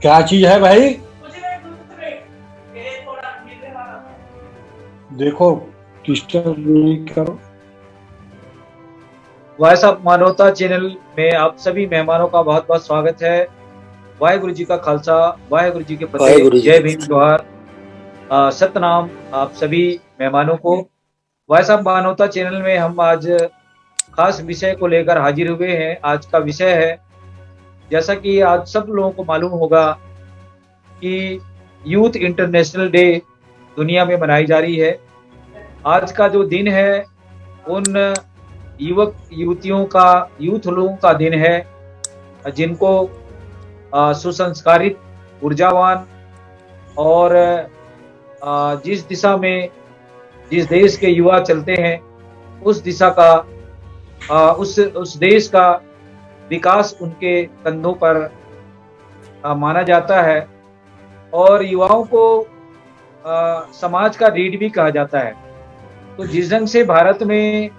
क्या चीज है भाई? देखो, डिस्टर्ब नहीं करो। वॉइस ऑफ मानवता चैनल में आप सभी मेहमानों का बहुत बहुत स्वागत है। वाहेगुरु जी का खालसा, वाहेगुरु जी के फतेह, वाहेगुरु जी जय का भीम जोहार। सतनाम आप सभी मेहमानों को। वॉइस ऑफ मानवता चैनल में हम आज खास विषय को लेकर हाजिर हुए हैं। आज का विषय है, जैसा कि आज सब लोगों को मालूम होगा कि यूथ इंटरनेशनल डे दुनिया में मनाई जा रही है। आज का जो दिन है उन युवक युवतियों का, यूथ लोगों का दिन है जिनको सुसंस्कारित, ऊर्जावान और जिस दिशा में जिस देश के युवा चलते हैं उस दिशा का, उस देश का विकास उनके कंधों पर माना जाता है। और युवाओं को समाज का रीढ़ भी कहा जाता है। तो जिस ढंग से भारत में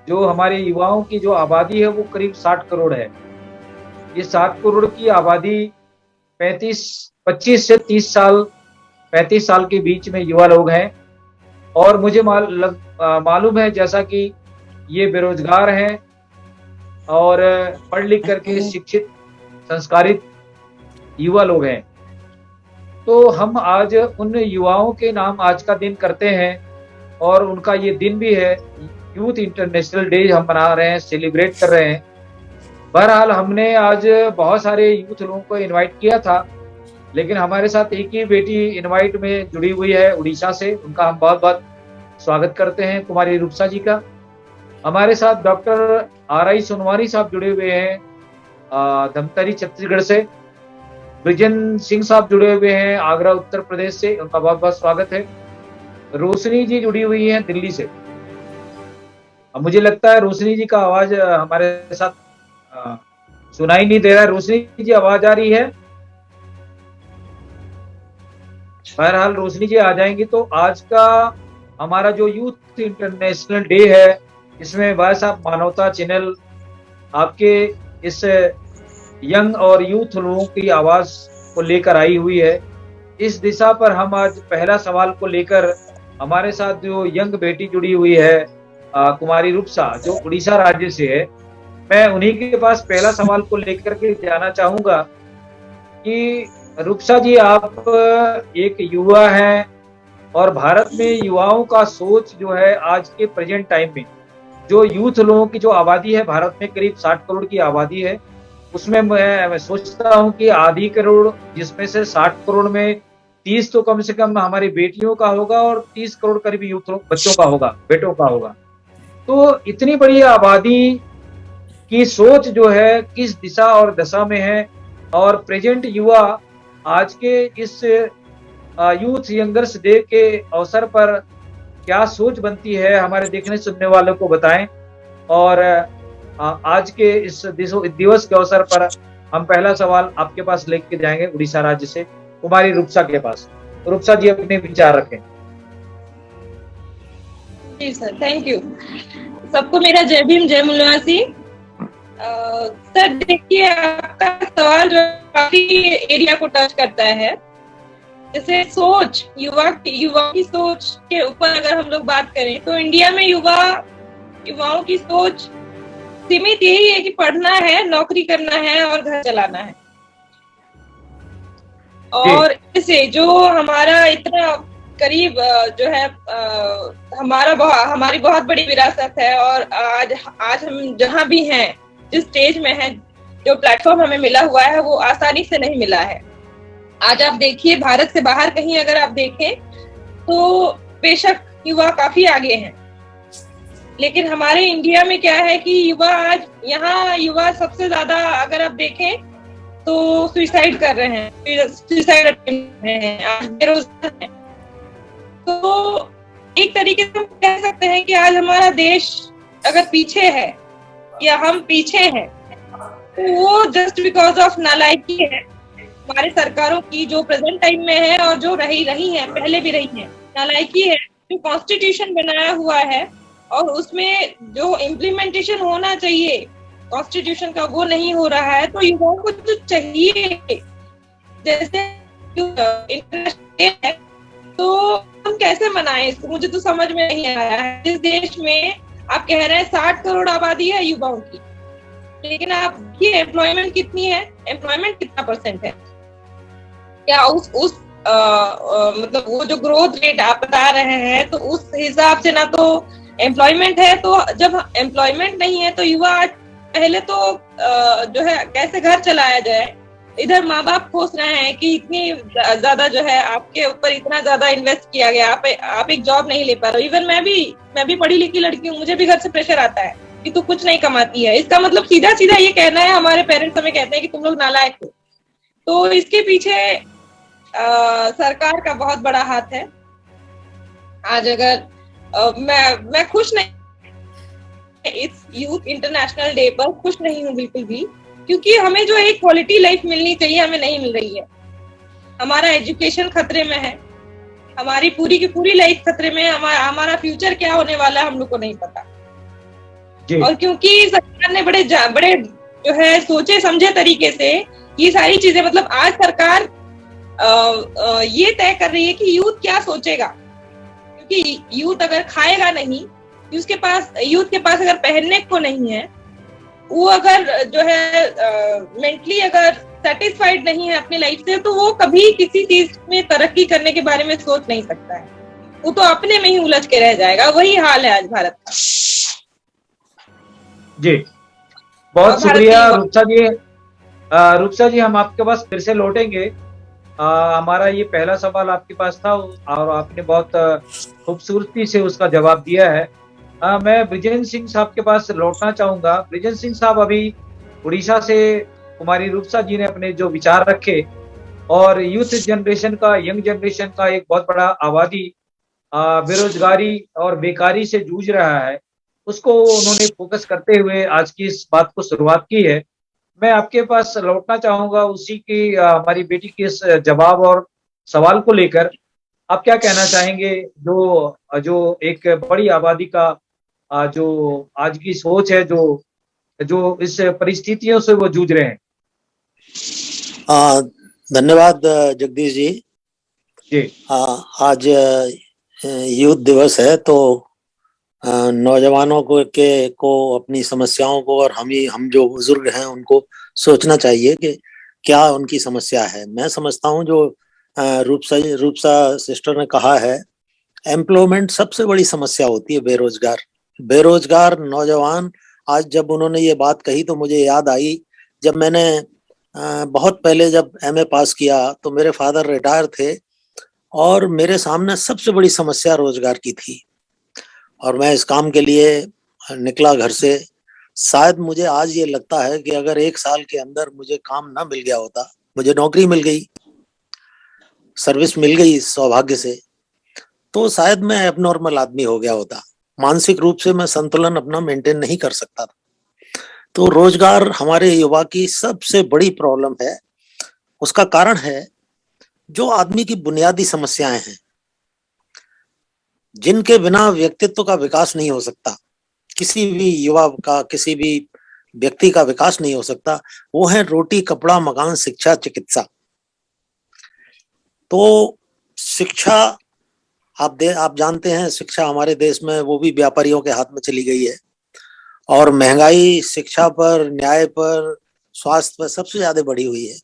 जो हमारे युवाओं की जो आबादी है वो करीब 60 करोड़ है। ये 60 करोड़ की आबादी 25 से 30 साल, 35 साल के बीच में युवा लोग हैं। और मुझे मालूम है जैसा कि ये बेरोजगार हैं और पढ़ लिख करके शिक्षित, संस्कारित युवा लोग हैं। तो हम आज उन युवाओं के नाम आज का दिन करते हैं और उनका ये दिन भी है, यूथ इंटरनेशनल डे हम मना रहे हैं, सेलिब्रेट कर रहे हैं। बहरहाल हमने आज बहुत सारे यूथ लोगों को इनवाइट किया था, लेकिन हमारे साथ एक ही बेटी इनवाइट में जुड़ी हुई है उड़ीसा से। उनका हम बहुत बहुत स्वागत करते हैं, कुमारी रूपसा जी का। हमारे साथ डॉक्टर RI सोनवारी साहब जुड़े हुए हैं धमतरी छत्तीसगढ़ से। ब्रिजन सिंह साहब जुड़े हुए हैं आगरा उत्तर प्रदेश से, उनका बहुत बहुत स्वागत है। रोशनी जी जुड़ी हुई हैं दिल्ली से। अब मुझे लगता है रोशनी जी का आवाज हमारे साथ सुनाई नहीं दे रहा है। रोशनी जी आवाज आ रही है? बहरहाल रोशनी जी आ जाएंगी तो आज का हमारा जो यूथ इंटरनेशनल डे है, इसमें वॉइस ऑफ मानवता चैनल आपके इस यंग और यूथ लोगों की आवाज को लेकर आई हुई है। इस दिशा पर हम आज पहला सवाल को लेकर, हमारे साथ जो यंग बेटी जुड़ी हुई है कुमारी रूपसा, जो उड़ीसा राज्य से है, मैं उन्हीं के पास पहला सवाल को लेकर के जाना चाहूंगा कि रूपसा जी, आप एक युवा हैं और भारत में युवाओं का सोच जो है आज के प्रेजेंट टाइम में, जो यूथ लोगों की जो आबादी है भारत में करीब 60 करोड़ की आबादी है, उसमें मैं सोचता हूं कि आधी करोड़, जिसमें से 60 करोड़ में 30 तो कम से कम हमारी बेटियों का होगा और 30 करोड़ करीब यूथ बच्चों का होगा, बेटों का होगा। तो इतनी बड़ी आबादी की सोच जो है किस दिशा और दशा में है, और प्रेजेंट युवा आज के इस यूथ यंगर्स डे के अवसर पर क्या सोच बनती है, हमारे देखने सुनने वालों को बताएं। और आज के इस दिवस के अवसर पर हम पहला सवाल आपके पास लेके जाएंगे उड़ीसा राज्य से, कुमारी रूपसा के पास। रूपसा जी अपने विचार रखें। जी सर, थैंक यू। सबको मेरा जय भीम, जय मूलवासी। सर देखिए, आपका सवाल जो काफी एरिया को टच करता है। जैसे सोच, युवा की सोच के ऊपर अगर हम लोग बात करें तो इंडिया में युवाओं की सोच सीमित यही है कि पढ़ना है, नौकरी करना है और घर चलाना है। और इसे जो हमारा इतना करीब जो है हमारी बहुत बड़ी विरासत है। और आज हम जहाँ भी हैं, जिस स्टेज में हैं, जो प्लेटफॉर्म हमें मिला हुआ है वो आसानी से नहीं मिला है। आज आप देखिए, भारत से बाहर कहीं अगर आप देखें तो बेशक युवा काफी आगे हैं, लेकिन हमारे इंडिया में क्या है कि युवा सबसे ज्यादा अगर आप देखें तो सुसाइड कर रहे हैं, सुसाइड अटेम्प्ट कर रहे हैं, आज बेरोजगार हैं। तो एक तरीके से हम कह सकते हैं कि आज हमारा देश अगर पीछे है या हम पीछे हैं तो वो जस्ट बिकॉज ऑफ नालायकी है हमारे सरकारों की, जो प्रेजेंट टाइम में है और जो रही है, पहले भी रही है। नालायकी है, जो कॉन्स्टिट्यूशन बनाया हुआ है और उसमें जो इम्प्लीमेंटेशन होना चाहिए कॉन्स्टिट्यूशन का, वो नहीं हो रहा है। तो युवाओं को जो चाहिए जैसे इंटरनेशनल है तो हम कैसे मनाएं इसको, मुझे तो समझ में नहीं आया है। इस देश में आप कह रहे हैं 60 करोड़ आबादी है युवाओं की, लेकिन आप देखिए एम्प्लॉयमेंट कितनी है, एम्प्लॉयमेंट कितना परसेंट है क्या उस मतलब वो जो ग्रोथ रेट आप बता रहे हैं तो उस हिसाब से ना तो एम्प्लॉयमेंट है, तो जब एम्प्लॉयमेंट नहीं है तो युवा पहले तो जो है कैसे घर चलाया जाए। इधर माँ बाप खोस रहे हैं कि इतनी ज्यादा जो है आपके ऊपर इतना ज्यादा इन्वेस्ट किया गया, आप एक जॉब नहीं ले पा रहे हो। इवन मैं भी पढ़ी लिखी लड़की हूँ, मुझे भी घर से प्रेशर आता है कि तू कुछ नहीं कमाती है। इसका मतलब सीधा सीधा ये कहना है, हमारे पेरेंट्स हमें कहते हैं कि तुम लोग नालायक हो। तो इसके पीछे सरकार का बहुत बड़ा हाथ है। आज अगर मैं खुश नहीं इस यूथ इंटरनेशनल डे पर, खुश नहीं हूँ बिल्कुल भी, क्योंकि हमें जो एक क्वालिटी लाइफ मिलनी चाहिए हमें नहीं मिल रही है। हमारा एजुकेशन खतरे में है, हमारी पूरी की पूरी लाइफ खतरे में है, हमारा फ्यूचर क्या होने वाला है हम लोग को नहीं पता। और क्योंकि सरकार ने बड़े जो है सोचे समझे तरीके से ये सारी चीजें, मतलब आज सरकार ये तय कर रही है कि यूथ क्या सोचेगा, क्योंकि यूथ अगर खाएगा नहीं, यूथ के पास अगर पहनने को नहीं है, वो अगर जो है मेंटली अगर सेटिस्फाइड नहीं है अपनी लाइफ से, तो वो कभी किसी चीज में तरक्की करने के बारे में सोच नहीं सकता है। वो तो अपने में ही उलझ के रह जाएगा। वही हाल है आज भारत का। जी बहुत शुक्रिया रूपसा जी। रूपसा जी, हम आपके पास फिर से लौटेंगे। हमारा ये पहला सवाल आपके पास था और आपने बहुत खूबसूरती से उसका जवाब दिया है। मैं ब्रिजेंद्र सिंह साहब के पास लौटना चाहूंगा। ब्रिजेंद्र सिंह साहब, अभी उड़ीसा से कुमारी रूपसा जी ने अपने जो विचार रखे और यूथ जनरेशन का, यंग जनरेशन का एक बहुत बड़ा आबादी बेरोजगारी और बेकारी से जूझ रहा है, उसको उन्होंने फोकस करते हुए आज की इस बात को शुरुआत की है। मैं आपके पास लौटना चाहूंगा उसी की हमारी बेटी के इस जवाब और सवाल को लेकर। आप क्या कहना चाहेंगे जो एक बड़ी आबादी का जो आज की सोच है, जो इस परिस्थितियों से वो जूझ रहे हैं? धन्यवाद जगदीश जी। आज यूथ दिवस है, तो नौजवानों को अपनी समस्याओं को, और हम जो बुजुर्ग हैं उनको सोचना चाहिए कि क्या उनकी समस्या है। मैं समझता हूं जो रूपसा सिस्टर ने कहा है, एम्प्लॉयमेंट सबसे बड़ी समस्या होती है। बेरोजगार नौजवान, आज जब उन्होंने ये बात कही तो मुझे याद आई, जब मैंने बहुत पहले जब एमए पास किया तो मेरे फादर रिटायर थे और मेरे सामने सबसे बड़ी समस्या रोजगार की थी, और मैं इस काम के लिए निकला घर से। शायद मुझे आज ये लगता है कि अगर 1 साल के अंदर मुझे काम ना मिल गया होता, मुझे नौकरी मिल गई, सर्विस मिल गई सौभाग्य से, तो शायद मैं एबनॉर्मल आदमी हो गया होता। मानसिक रूप से मैं संतुलन अपना मेंटेन नहीं कर सकता था। तो रोजगार हमारे युवा की सबसे बड़ी प्रॉब्लम है। उसका कारण है जो आदमी की बुनियादी समस्याएं हैं, जिनके बिना व्यक्तित्व का विकास नहीं हो सकता, किसी भी युवा का, किसी भी व्यक्ति का विकास नहीं हो सकता। वो है रोटी, कपड़ा, मकान, शिक्षा, चिकित्सा। तो शिक्षा, आप जानते हैं, शिक्षा हमारे देश में वो भी व्यापारियों के हाथ में चली गई है, और महंगाई शिक्षा पर, न्याय पर, स्वास्थ्य पर सबसे ज्यादा बढ़ी हुई है,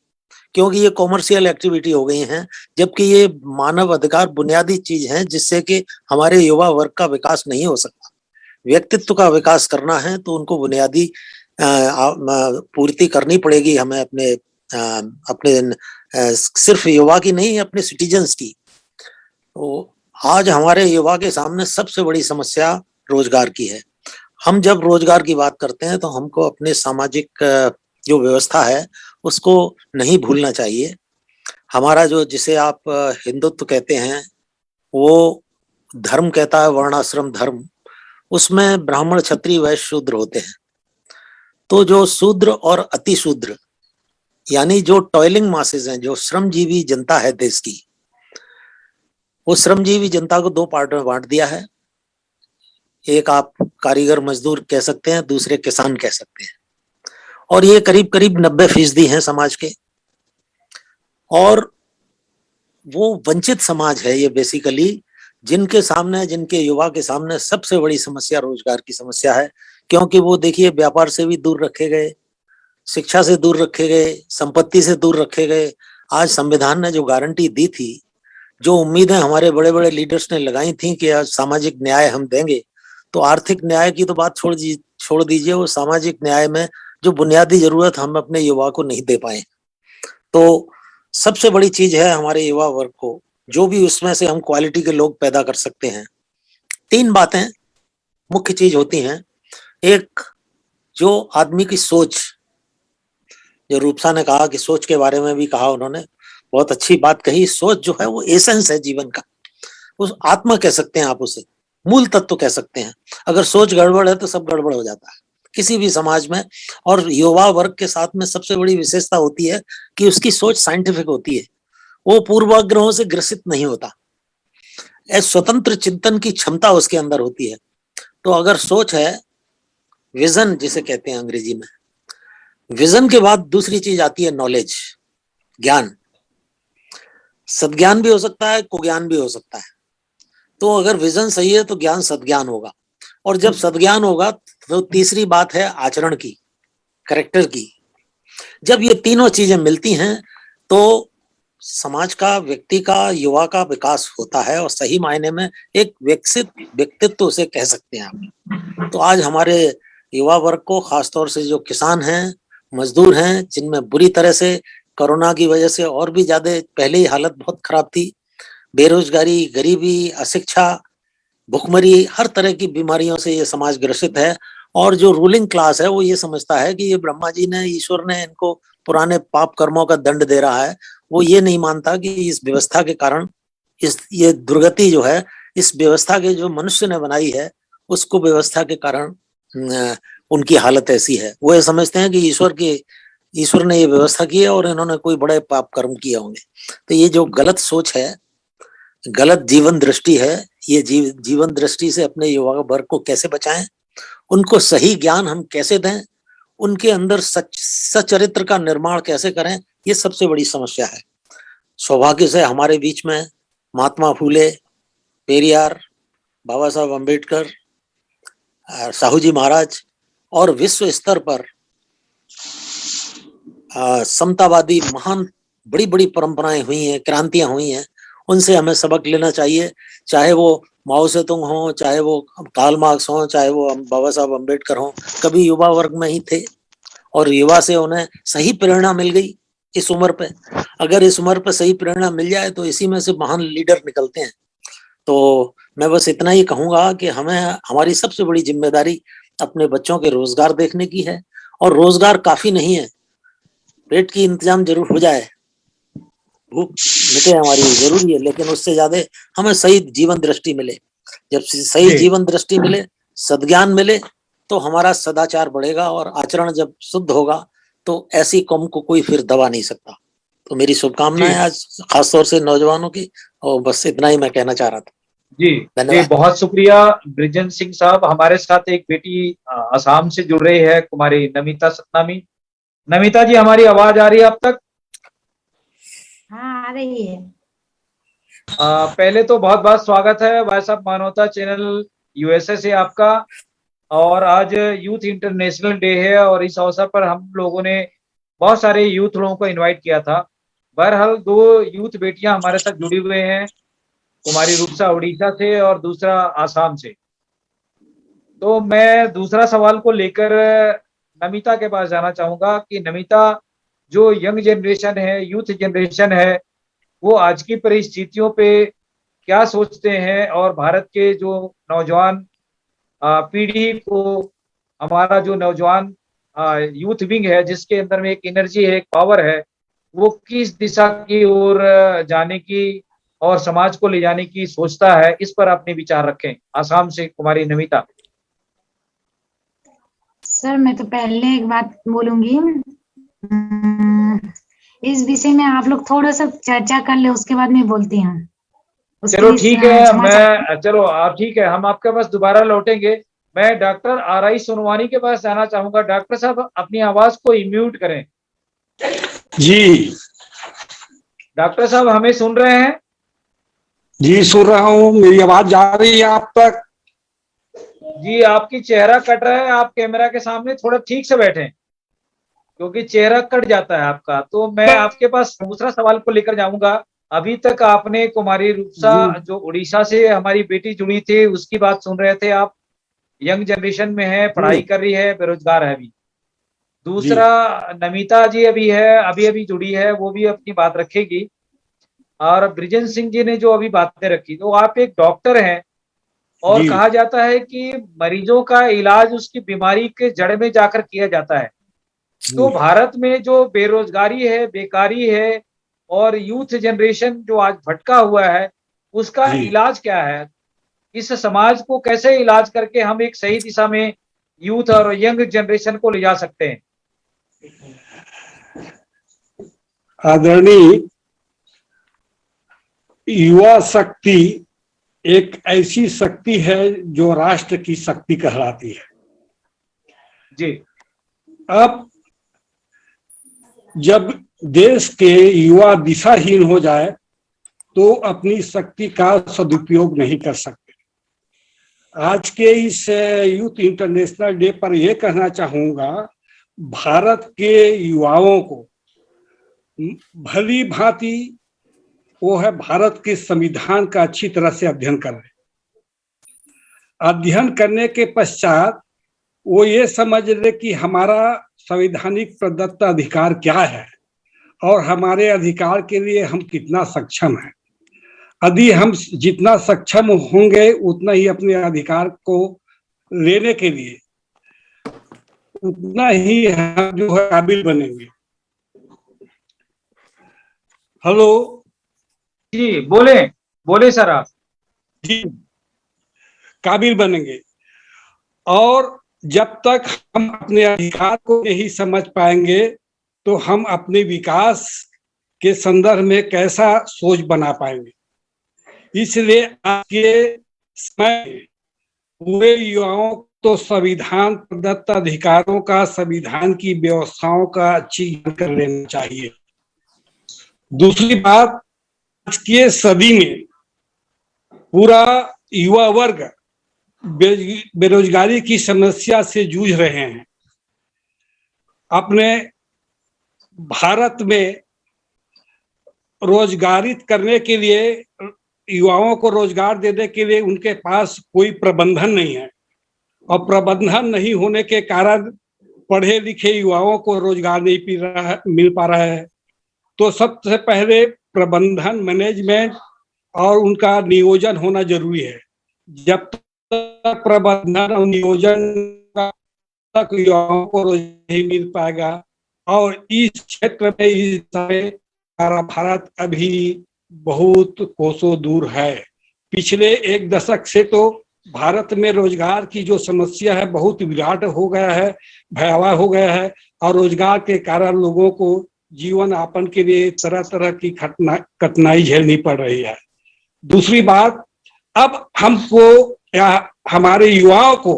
क्योंकि ये कॉमर्शियल एक्टिविटी हो गई हैं, जबकि ये मानव अधिकार बुनियादी चीज है जिससे कि हमारे युवा वर्ग का विकास नहीं हो सकता। व्यक्तित्व का विकास करना है तो उनको बुनियादी पूर्ति करनी पड़ेगी हमें, अपने सिर्फ युवा की नहीं, अपने सिटीजन्स की। तो आज हमारे युवा के सामने सबसे बड़ी समस्या रोजगार की है। हम जब रोजगार की बात करते हैं तो हमको अपने सामाजिक जो व्यवस्था है उसको नहीं भूलना चाहिए। हमारा जिसे आप हिंदुत्व कहते हैं, वो धर्म कहता है वर्णाश्रम धर्म, उसमें ब्राह्मण, क्षत्रिय, वैश्य, शूद्र होते हैं। तो जो शूद्र और अति शूद्र, यानी जो टॉयलिंग मासेस हैं, जो श्रमजीवी जनता है देश की, वो श्रमजीवी जनता को 2 पार्ट में बांट दिया है। एक आप कारीगर मजदूर कह सकते हैं, दूसरे किसान कह सकते हैं, और ये करीब करीब 90% हैं समाज के। और वो वंचित समाज है ये बेसिकली, जिनके युवा के सामने सबसे बड़ी समस्या रोजगार की समस्या है। क्योंकि वो देखिए व्यापार से भी दूर रखे गए, शिक्षा से दूर रखे गए, संपत्ति से दूर रखे गए। आज संविधान ने जो गारंटी दी थी, जो उम्मीदें हमारे बड़े बड़े लीडर्स ने लगाई थी कि आज सामाजिक न्याय हम देंगे, तो आर्थिक न्याय की तो बात छोड़ दीजिए, वो सामाजिक न्याय में जो बुनियादी जरूरत हम अपने युवा को नहीं दे पाए। तो सबसे बड़ी चीज है हमारे युवा वर्ग को, जो भी उसमें से हम क्वालिटी के लोग पैदा कर सकते हैं। 3 बातें मुख्य चीज होती हैं। एक, जो आदमी की सोच, जो रूपसा ने कहा कि सोच के बारे में भी कहा उन्होंने, बहुत अच्छी बात कही। सोच जो है वो एसेंस है जीवन का, उस आत्मा कह सकते हैं आप, उसे मूल तत्व कह सकते हैं। अगर सोच गड़बड़ है तो सब गड़बड़ हो जाता है किसी भी समाज में। और युवा वर्ग के साथ में सबसे बड़ी विशेषता होती है कि उसकी सोच साइंटिफिक होती है, वो पूर्वाग्रहों से ग्रसित नहीं होता, स्वतंत्र चिंतन की क्षमता उसके अंदर होती है। तो अगर सोच है, विजन जिसे कहते हैं अंग्रेजी में, विजन के बाद दूसरी चीज आती है नॉलेज, ज्ञान। सद्ज्ञान भी हो सकता है, कुज्ञान भी हो सकता है। तो अगर विजन सही है तो ज्ञान सद्ज्ञान होगा, और जब सद्ज्ञान होगा तो तीसरी बात है आचरण की, कैरेक्टर की। जब ये तीनों चीजें मिलती हैं तो समाज का, व्यक्ति का, युवा का विकास होता है, और सही मायने में एक विकसित व्यक्तित्व उसे कह सकते हैं आप। तो आज हमारे युवा वर्ग को, खासतौर से जो किसान हैं, मजदूर हैं, जिनमें बुरी तरह से कोरोना की वजह से और भी ज्यादा पहले ही हालत बहुत खराब थी, बेरोजगारी, गरीबी, अशिक्षा, भुखमरी, हर तरह की बीमारियों से ये समाज ग्रसित है। और जो रूलिंग क्लास है वो ये समझता है कि ये ब्रह्मा जी ने, ईश्वर ने इनको पुराने पाप कर्मों का दंड दे रहा है। वो ये नहीं मानता कि इस व्यवस्था के कारण, ये दुर्गति जो है, इस व्यवस्था के जो मनुष्य ने बनाई है, उसको व्यवस्था के कारण उनकी हालत ऐसी है। वो ये समझते हैं कि ईश्वर ने ये व्यवस्था की है और इन्होंने कोई बड़े पाप कर्म किए होंगे। तो ये जो गलत सोच है, गलत जीवन दृष्टि है, ये जीवन दृष्टि से अपने युवा वर्ग को कैसे बचाएं, उनको सही ज्ञान हम कैसे दें, उनके अंदर सच्चरित्र का निर्माण कैसे करें, ये सबसे बड़ी समस्या है। सौभाग्य से हमारे बीच में महात्मा फूले, पेरियार, बाबा साहब अम्बेडकर, साहू जी महाराज और विश्व स्तर पर समतावादी महान बड़ी बड़ी परंपराएं हुई हैं, क्रांतियां हुई हैं। उनसे हमें सबक लेना चाहिए, चाहे वो माओ सेतुंग हो, चाहे वो कार्ल मार्क्स हो, चाहे वो बाबा साहब अम्बेडकर हो, कभी युवा वर्ग में ही थे और युवा से उन्हें सही प्रेरणा मिल गई इस उम्र पे। अगर इस उम्र पे सही प्रेरणा मिल जाए तो इसी में से महान लीडर निकलते हैं। तो मैं बस इतना ही कहूंगा कि हमारी सबसे बड़ी जिम्मेदारी अपने बच्चों के रोजगार देखने की है, और रोजगार काफी नहीं है, पेट की इंतजाम जरूर हो जाए, भूख मिटे हमारी जरूरी है, लेकिन उससे ज्यादा हमें सही जीवन दृष्टि मिले। जब सही जीवन दृष्टि मिले, सद्ज्ञान मिले, तो हमारा सदाचार बढ़ेगा, और आचरण जब शुद्ध होगा तो ऐसी कौम को कोई फिर दबा नहीं सकता। तो मेरी शुभकामनाएं आज खासतौर से नौजवानों की, और बस इतना ही मैं कहना चाह रहा था। जी, बहुत शुक्रिया ब्रिजन सिंह साहब। हमारे साथ एक बेटी असम से जुड़ रही है, कुमारी नमिता सतनामी। नमिता जी, हमारी आवाज आ रही है अब तक? हाँ, आ रही है। पहले तो बहुत बहुत स्वागत है भाई साहब मानवता चैनल यूएसए से आपका। और आज यूथ इंटरनेशनल डे है, और इस अवसर पर हम लोगों ने बहुत सारे यूथ लोगों को इनवाइट किया था। बहरहाल 2 यूथ बेटियां हमारे साथ जुड़ी हुए हैं, कुमारी रूपसा उड़ीसा से और दूसरा आसाम से। तो मैं दूसरा सवाल को लेकर नमिता के पास जाना चाहूंगा कि नमिता, जो यंग जनरेशन है, यूथ जनरेशन है, वो आज की परिस्थितियों पे क्या सोचते हैं, और भारत के जो नौजवान पीढ़ी को, हमारा जो नौजवान यूथ विंग है, जिसके अंदर में एक एनर्जी है, एक पावर है, वो किस दिशा की ओर जाने की और समाज को ले जाने की सोचता है, इस पर अपने विचार रखें। आसाम से कुमारी नमिता। सर, मैं तो पहले एक बात बोलूंगी, इस विषय में आप लोग थोड़ा सा चर्चा कर ले, उसके बाद मैं बोलती हूँ। चलो ठीक है, ठीक है, हम आपके पास दोबारा लौटेंगे। मैं डॉक्टर आर.आई. सोनवानी के पास जाना चाहूंगा। डॉक्टर साहब, अपनी आवाज को म्यूट करें। जी, डॉक्टर साहब हमें सुन रहे हैं? जी सुन रहा हूँ, मेरी आवाज जा रही है आप तक? जी आपकी चेहरा कट रहा है, आप कैमरा के सामने थोड़ा ठीक से बैठें क्योंकि चेहरा कट जाता है आपका। तो मैं आपके पास दूसरा सवाल को लेकर जाऊंगा। अभी तक आपने कुमारी रूपसा जी जो उड़ीसा से हमारी बेटी जुड़ी थी उसकी बात सुन रहे थे आप। यंग जनरेशन में है, पढ़ाई कर रही है, बेरोजगार है अभी। जी दूसरा नमिता जी अभी है, अभी अभी जुड़ी है, वो भी अपनी बात रखेगी। और ब्रिजेंद्र सिंह जी ने जो अभी बातें रखी, तो आप एक डॉक्टर हैं और जी कहा जाता है कि मरीजों का इलाज उसकी बीमारी के जड़ में जाकर किया जाता है। तो जी भारत में जो बेरोजगारी है, बेकारी है और यूथ जनरेशन जो आज भटका हुआ है, उसका जी इलाज क्या है? इस समाज को कैसे इलाज करके हम एक सही दिशा में यूथ और यंग जनरेशन को ले जा सकते हैं? आदरणीय, युवा शक्ति एक ऐसी शक्ति है जो राष्ट्र की शक्ति कहलाती है। जी अब जब देश के युवा दिशाहीन हो जाए तो अपनी शक्ति का सदुपयोग नहीं कर सकते। आज के इस यूथ इंटरनेशनल डे पर यह कहना चाहूंगा, भारत के युवाओं को भली भांति वो है भारत के संविधान का अच्छी तरह से अध्ययन कर ले। अध्ययन करने के पश्चात वो ये समझ ले कि हमारा संवैधानिक प्रदत्त अधिकार क्या है और हमारे अधिकार के लिए हम कितना सक्षम हैं। यदि हम जितना सक्षम होंगे उतना ही अपने अधिकार को लेने के लिए उतना ही हम जो है काबिल बनेंगे। हेलो जी बोले बोले सर आप। जी, काबिल बनेंगे। और जब तक हम अपने अधिकार को नहीं समझ पाएंगे तो हम अपने विकास के संदर्भ में कैसा सोच बना पाएंगे। इसलिए आज के समय में पूरे युवाओं तो संविधान प्रदत्त अधिकारों का, संविधान की व्यवस्थाओं का अच्छी ज्ञान कर लेना चाहिए। दूसरी बात, आज के सदी में पूरा युवा वर्ग बेरोजगारी की समस्या से जूझ रहे हैं। अपने भारत में रोजगारित करने के लिए, युवाओं को रोजगार देने के लिए उनके पास कोई प्रबंधन नहीं है और प्रबंधन नहीं होने के कारण पढ़े लिखे युवाओं को रोजगार नहीं मिल पा रहा है। तो सबसे पहले प्रबंधन, मैनेजमेंट और उनका नियोजन होना जरूरी है। जब तक प्रबंधन और नियोजन तक युवाओं को रोजगार नहीं मिल पाएगा और इस क्षेत्र में इस समय भारत अभी बहुत कोसों दूर है। पिछले एक दशक से तो भारत में रोजगार की जो समस्या है बहुत विराट हो गया है, भयावह हो गया है और रोजगार के कारण लोगों को जीवन यापन के लिए तरह तरह की कठिनाई झेलनी पड़ रही है। दूसरी बात, अब हमको या हमारे युवाओं को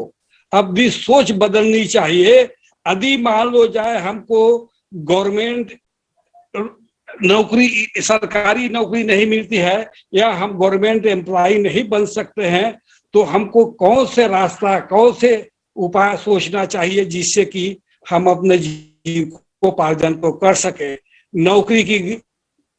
अब भी सोच बदलनी चाहिए। यदि मान लो जाए हमको गवर्नमेंट नौकरी, सरकारी नौकरी नहीं मिलती है या हम गवर्नमेंट एम्प्लॉय नहीं बन सकते हैं, तो हमको कौन से रास्ता, कौन से उपाय सोचना चाहिए जिससे कि हम अपने जीविकोपार्जन को कर सके। नौकरी की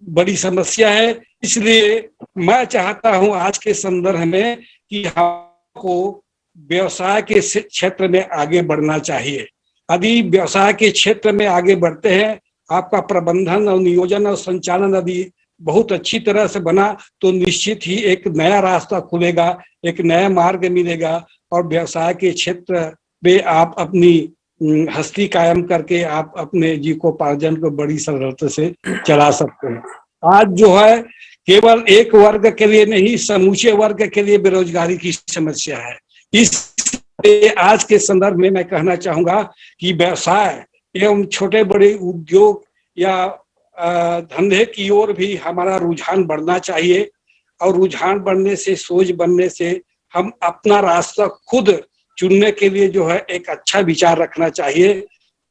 बड़ी समस्या है, इसलिए मैं चाहता हूं आज के संदर्भ में कि हमको व्यवसाय के क्षेत्र में आगे बढ़ना चाहिए। यदि व्यवसाय के क्षेत्र में आगे बढ़ते हैं, आपका प्रबंधन और नियोजन और संचालन यदि बहुत अच्छी तरह से बना तो निश्चित ही एक नया रास्ता खुलेगा, एक नया मार्ग मिलेगा और व्यवसाय के क्षेत्र में आप अपनी हस्ती कायम करके आप अपने जीविकोपार्जन को बड़ी सरलता से चला सकते हैं। आज जो है केवल एक वर्ग के लिए नहीं, समूचे वर्ग के लिए बेरोजगारी की समस्या है। इस आज के संदर्भ में मैं कहना चाहूंगा कि व्यवसाय एवं छोटे बड़े उद्योग या धंधे की ओर भी हमारा रुझान बढ़ना चाहिए और रुझान बढ़ने से, सोच बनने से हम अपना रास्ता खुद चुनने के लिए जो है एक अच्छा विचार रखना चाहिए,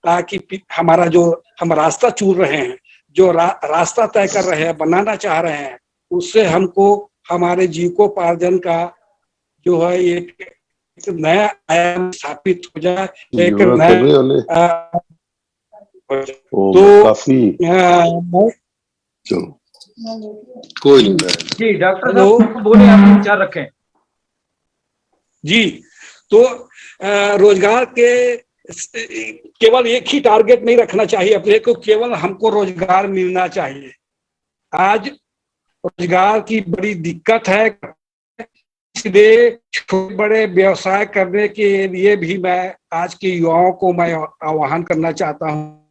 ताकि हमारा जो हम रास्ता चुन रहे हैं, जो रास्ता तय कर रहे हैं, बनाना चाह रहे हैं, उससे हमको हमारे जीविकोपार्जन का जो है एक नया आयाम स्थापित हो जाए, एक नया तो काफी कोई जी डॉक्टर साहब बोले, आप विचार रखें। जी, तो रोजगार के केवल एक ही टारगेट नहीं रखना चाहिए अपने को, केवल हमको रोजगार मिलना चाहिए। आज रोजगार की बड़ी दिक्कत है, इसलिए छोटे बड़े व्यवसाय करने के लिए भी मैं आज के युवाओं को मैं आह्वान करना चाहता हूँ,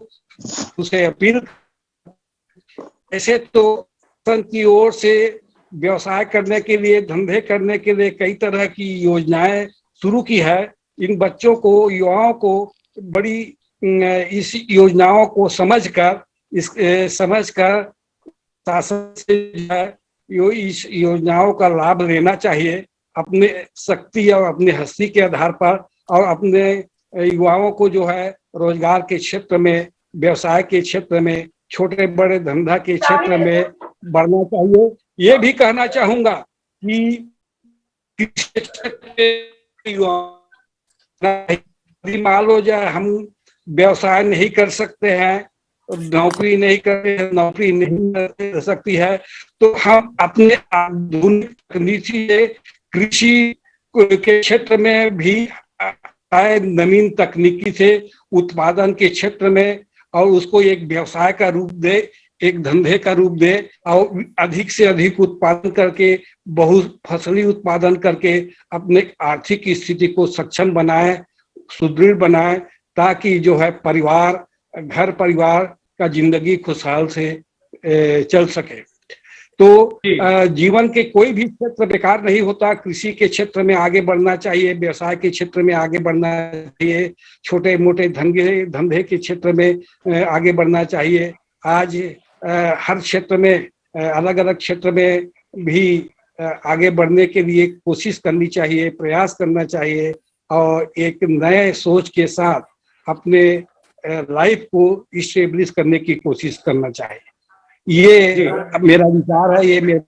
उसे अपील। ऐसे तो की ओर से व्यवसाय करने के लिए, धंधे करने के लिए कई तरह की योजनाएं शुरू की है। इन बच्चों को, युवाओं को बड़ी इस योजनाओं को समझकर शासन से इस योजनाओं का लाभ लेना चाहिए अपने शक्ति और अपने हस्ती के आधार पर, और अपने युवाओं को जो है रोजगार के क्षेत्र में, व्यवसाय के क्षेत्र में, छोटे बड़े धंधा के क्षेत्र में बढ़ना चाहिए। ये भी कहना चाहूंगा कि मान लो जाए हम व्यवसाय नहीं कर सकते हैं, नौकरी नहीं करते हैं, नौकरी नहीं कर सकती है, तो हम अपने आधुनिक तकनीकी से कृषि के क्षेत्र में भी आए, नवीन तकनीकी से उत्पादन के क्षेत्र में, और उसको एक व्यवसाय का रूप दे, एक धंधे का रूप दे, और अधिक से अधिक उत्पादन करके, बहुत फसली उत्पादन करके अपने आर्थिक स्थिति को सक्षम बनाए, सुदृढ़ बनाए, ताकि जो है परिवार, घर परिवार का जिंदगी खुशहाल से चल सके। तो जीवन के कोई भी क्षेत्र बेकार नहीं होता। कृषि के क्षेत्र में आगे बढ़ना चाहिए, व्यवसाय के क्षेत्र में आगे बढ़ना चाहिए, छोटे मोटे धंधे के क्षेत्र में आगे बढ़ना चाहिए। आज हर क्षेत्र में, अलग अलग क्षेत्र में भी आगे बढ़ने के लिए कोशिश करनी चाहिए, प्रयास करना चाहिए, और एक नए सोच के साथ अपने लाइफ को इस्टेब्लिश करने की कोशिश करना चाहिए। ये मेरा विचार है, ये मेरा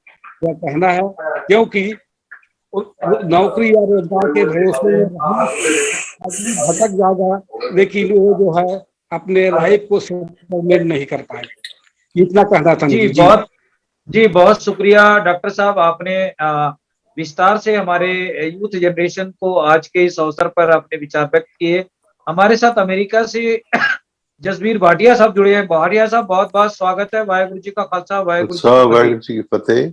कहना है, क्योंकि नौकरी या रोजगार के भरोसे भटक जाएगा, लेकिन वो जो है अपने लाइफ को सेटलमेंट नहीं कर पाएगा। इतना कहना था। जी बहुत शुक्रिया डॉक्टर साहब, आपने विस्तार से हमारे यूथ जनरेशन को आज के इस अवसर पर अपने विचार व्यक्त किए। हमारे साथ अमेरिका से जसबीर भाटिया साहब जुड़े हैं। भाटिया साहब, बहुत बहुत स्वागत है। वाहेगुरु जी का खालसा, वाहेगुरु जी की फतेह।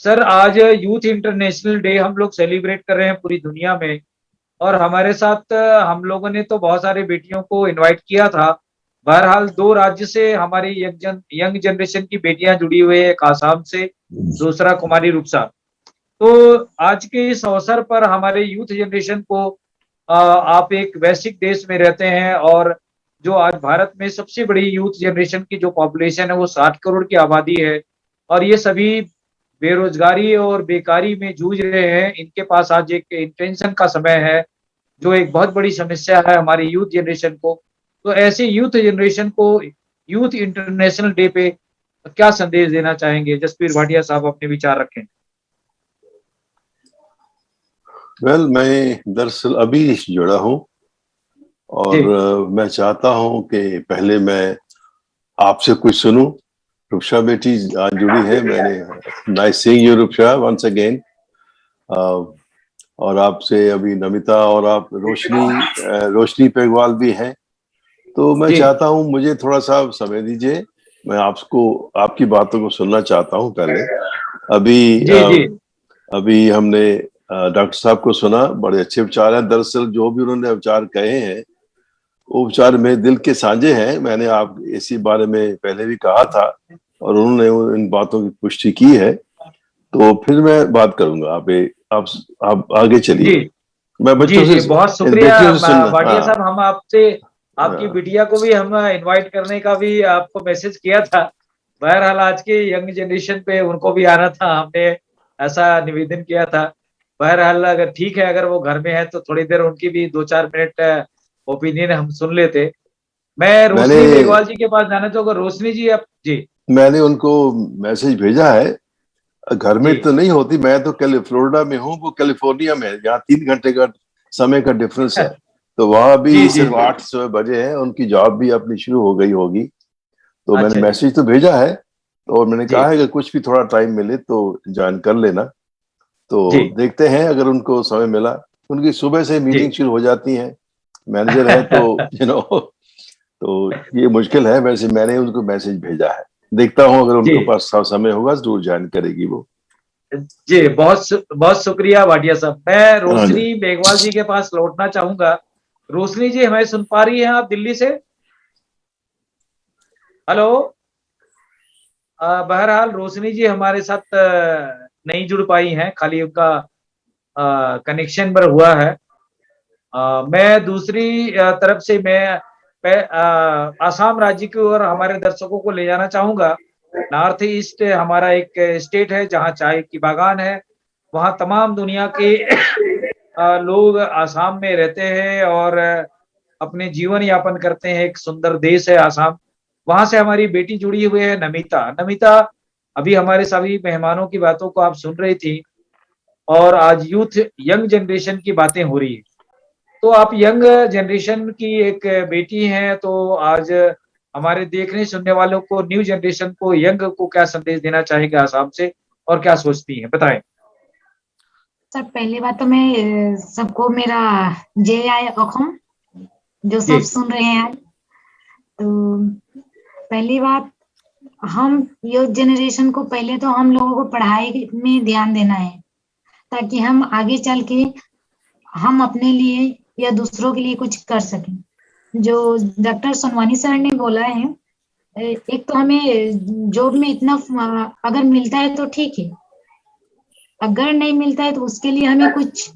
सर, आज यूथ इंटरनेशनल डे हम लोग सेलिब्रेट कर रहे हैं पूरी दुनिया में, और हमारे साथ हम लोगों ने तो बहुत सारे बेटियों को इनवाइट किया था। बहरहाल 2 राज्य से हमारी यंग जनरेशन की बेटियां जुड़ी हुई है, एक आसाम से, दूसरा कुमारी रूपसा। तो आज के इस अवसर पर हमारे यूथ जनरेशन को, आप एक वैश्विक देश में रहते हैं, और जो आज भारत में सबसे बड़ी यूथ जनरेशन की जो पॉपुलेशन है वो 60 करोड़ की आबादी है, और ये सभी बेरोजगारी और बेकारी में जूझ रहे हैं। इनके पास आज एक इंटेंशन का समय है, जो एक बहुत बड़ी समस्या है हमारी यूथ जनरेशन को। तो ऐसे यूथ जनरेशन को यूथ इंटरनेशनल डे पे क्या संदेश देना चाहेंगे? जसबीर भाटिया साहब, अपने विचार रखें। मैं दरअसल अभी जुड़ा हूँ, और मैं चाहता हूँ कि पहले मैं आपसे कुछ सुनूं। रूपसा बेटी आज जुड़ी है, मैंने nice seeing you Rupsa once again. और आपसे अभी नमिता और आप रोशनी पेगवाल भी हैं। तो मैं चाहता हूँ, मुझे थोड़ा सा समय दीजिए, मैं आपकी बातों को सुनना चाहता हूँ। पहले अभी हमने डॉक्टर साहब को सुना, बड़े अच्छे विचार हैं। दरअसल जो भी उन्होंने विचार कहे हैं वो विचार मेरे दिल के साझे हैं। मैंने आप इसी बारे में पहले भी कहा था, और उन्होंने इन बातों की पुष्टि की है। तो फिर मैं बात करूंगा। आप आगे चलिए। मैं बच्चों से बहुत शुक्रिया भाटिया साहब। हम आपसे, आपकी बिटिया को भी हम इनवाइट करने का भी आपको मैसेज किया था। बहरहाल आज के यंग जनरेशन पे उनको भी आना था, हमने ऐसा निवेदन किया था। बहरहाल अगर ठीक है, अगर वो घर में है तो थोड़ी देर उनकी भी 2-4 मिनट ओपिनियन हम सुन लेते। मैं रोशनी मैंने- मेघवाल जी के पास जाना चाहूंगा। रोशनी जी, आप जी। मैंने उनको मैसेज भेजा है, घर में जी। तो नहीं होती, मैं तो फ्लोरिडा में हूँ, वो कैलिफोर्निया में है, यहाँ 3 घंटे का समय का डिफरेंस है, तो वहां भी जी, जी, सिर्फ जी। 8 बजे हैं, उनकी जॉब भी अपनी शुरू हो गई होगी। तो मैंने अच्छा जी। मैसेज तो भेजा है, और मैंने जी। कहा है कि कुछ भी थोड़ा टाइम मिले तो ज्वाइन कर लेना। तो जी। देखते हैं अगर उनको समय मिला। उनकी सुबह से मीटिंग जी। शुरू हो जाती है, मैनेजर है तो तो ये मुश्किल है। वैसे मैंने उनको मैसेज भेजा है, देखता हूँ अगर जी। उनके पास समय होगा जरूर ज्वाइन करेगी वो। जी, बहुत शुक्रिया भाटिया साहब। मैं हाँ जी। रोशनी मेघवाल जी के पास लौटना चाहूंगा। रोशनी जी, हमें सुन पा रही हैं आप दिल्ली से? हेलो। बहरहाल रोशनी जी हमारे साथ नहीं जुड़ पाई हैं, खाली उनका कनेक्शन पर हुआ है। मैं दूसरी तरफ से मैं आसाम राज्य की ओर हमारे दर्शकों को ले जाना चाहूंगा। नॉर्थ ईस्ट हमारा एक स्टेट है जहां चाय की बागान है। वहां तमाम दुनिया के लोग आसाम में रहते हैं और अपने जीवन यापन करते हैं। एक सुंदर देश है आसाम। वहां से हमारी बेटी जुड़ी हुई है, नमिता। नमिता, अभी हमारे सभी मेहमानों की बातों को आप सुन रही थी, और आज यूथ, यंग जनरेशन की बातें हो रही है। तो आप यंग जनरेशन की एक बेटी हैं, तो आज हमारे देखने सुनने वालों को, न्यू जनरेशन को, यंग को क्या संदेश देना चाहेंगे आसाम से, और क्या सोचती हैं, बताएं। सर पहली बात तो मैं सबको मेरा जय आय अखम, जो सब जी। सुन रहे हैं आज। तो पहली बात, हम यूथ जनरेशन को पहले तो हम लोगों को पढ़ाई में ध्यान देना है, ताकि हम आगे चल के हम अपने लिए या दूसरों के लिए कुछ कर सकें। जो डॉक्टर सोनवानी सर ने बोला है, एक तो हमें जॉब में इतना अगर मिलता है तो ठीक है, अगर नहीं मिलता है तो उसके लिए हमें कुछ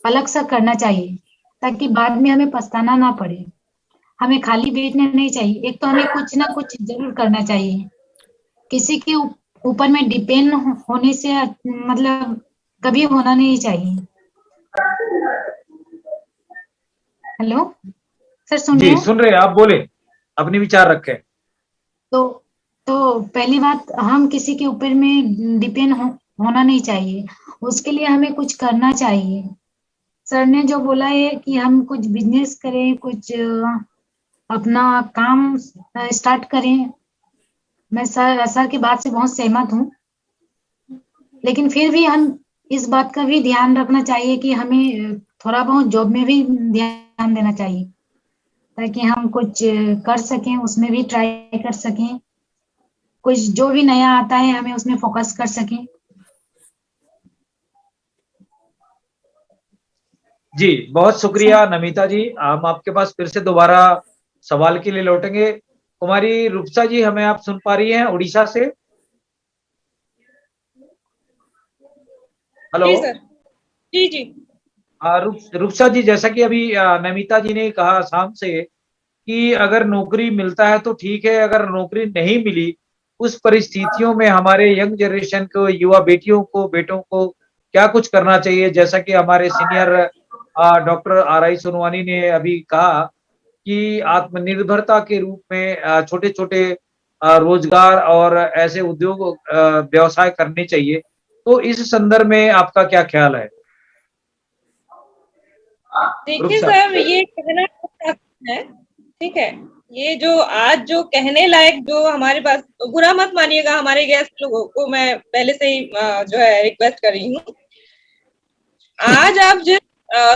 अलग सा करना चाहिए, ताकि बाद में हमें पछताना ना पड़े। हमें खाली बैठना नहीं चाहिए, एक तो हमें कुछ ना कुछ जरूर करना चाहिए। किसी के ऊपर में डिपेंड होने से मतलब कभी होना नहीं चाहिए। हेलो सर, सुन रहे जी, हैं? सुन रहे हैं, आप बोले, अपने विचार रखें। तो पहली बात, हम किसी के ऊपर में डिपेंड होना नहीं चाहिए, उसके लिए हमें कुछ करना चाहिए। सर ने जो बोला है कि हम कुछ बिजनेस करें, कुछ अपना काम स्टार्ट करें, मैं सर की बात से बहुत सहमत हूँ। लेकिन फिर भी हम इस बात का भी ध्यान रखना चाहिए कि हमें थोड़ा बहुत जॉब में भी ध्यान देना चाहिए, ताकि हम कुछ कर सकें, उसमें भी ट्राई कर सकें, कुछ जो भी नया आता है हमें उसमें फोकस कर सकें। जी, बहुत शुक्रिया नमिता जी। हम आपके पास फिर से दोबारा सवाल के लिए लौटेंगे। कुमारी रूपसा जी, हमें आप सुन पा रही हैं उड़ीसा से? हेलो। जी सर। जी जी। रूपसा जी, जैसा कि अभी नमिता जी ने कहा आसाम से, कि अगर नौकरी मिलता है तो ठीक है, अगर नौकरी नहीं मिली, उस परिस्थितियों में हमारे यंग जनरेशन को, युवा बेटियों को, बेटों को क्या कुछ करना चाहिए? जैसा कि हमारे सीनियर डॉक्टर आर.आई. सोनवानी ने अभी कहा कि आत्मनिर्भरता के रूप में छोटे छोटे रोजगार और ऐसे उद्योग व्यवसाय करने चाहिए। तो इस संदर्भ में आपका क्या ख्याल है? देखिए रूपसा। सर, ये कहना है, ठीक है, ये जो आज जो कहने लायक जो हमारे पास, बुरा मत मानिएगा हमारे गेस्ट लोगों को, मैं पहले से ही जो है रिक्वेस्ट कर रही हूँ। आज आप जिस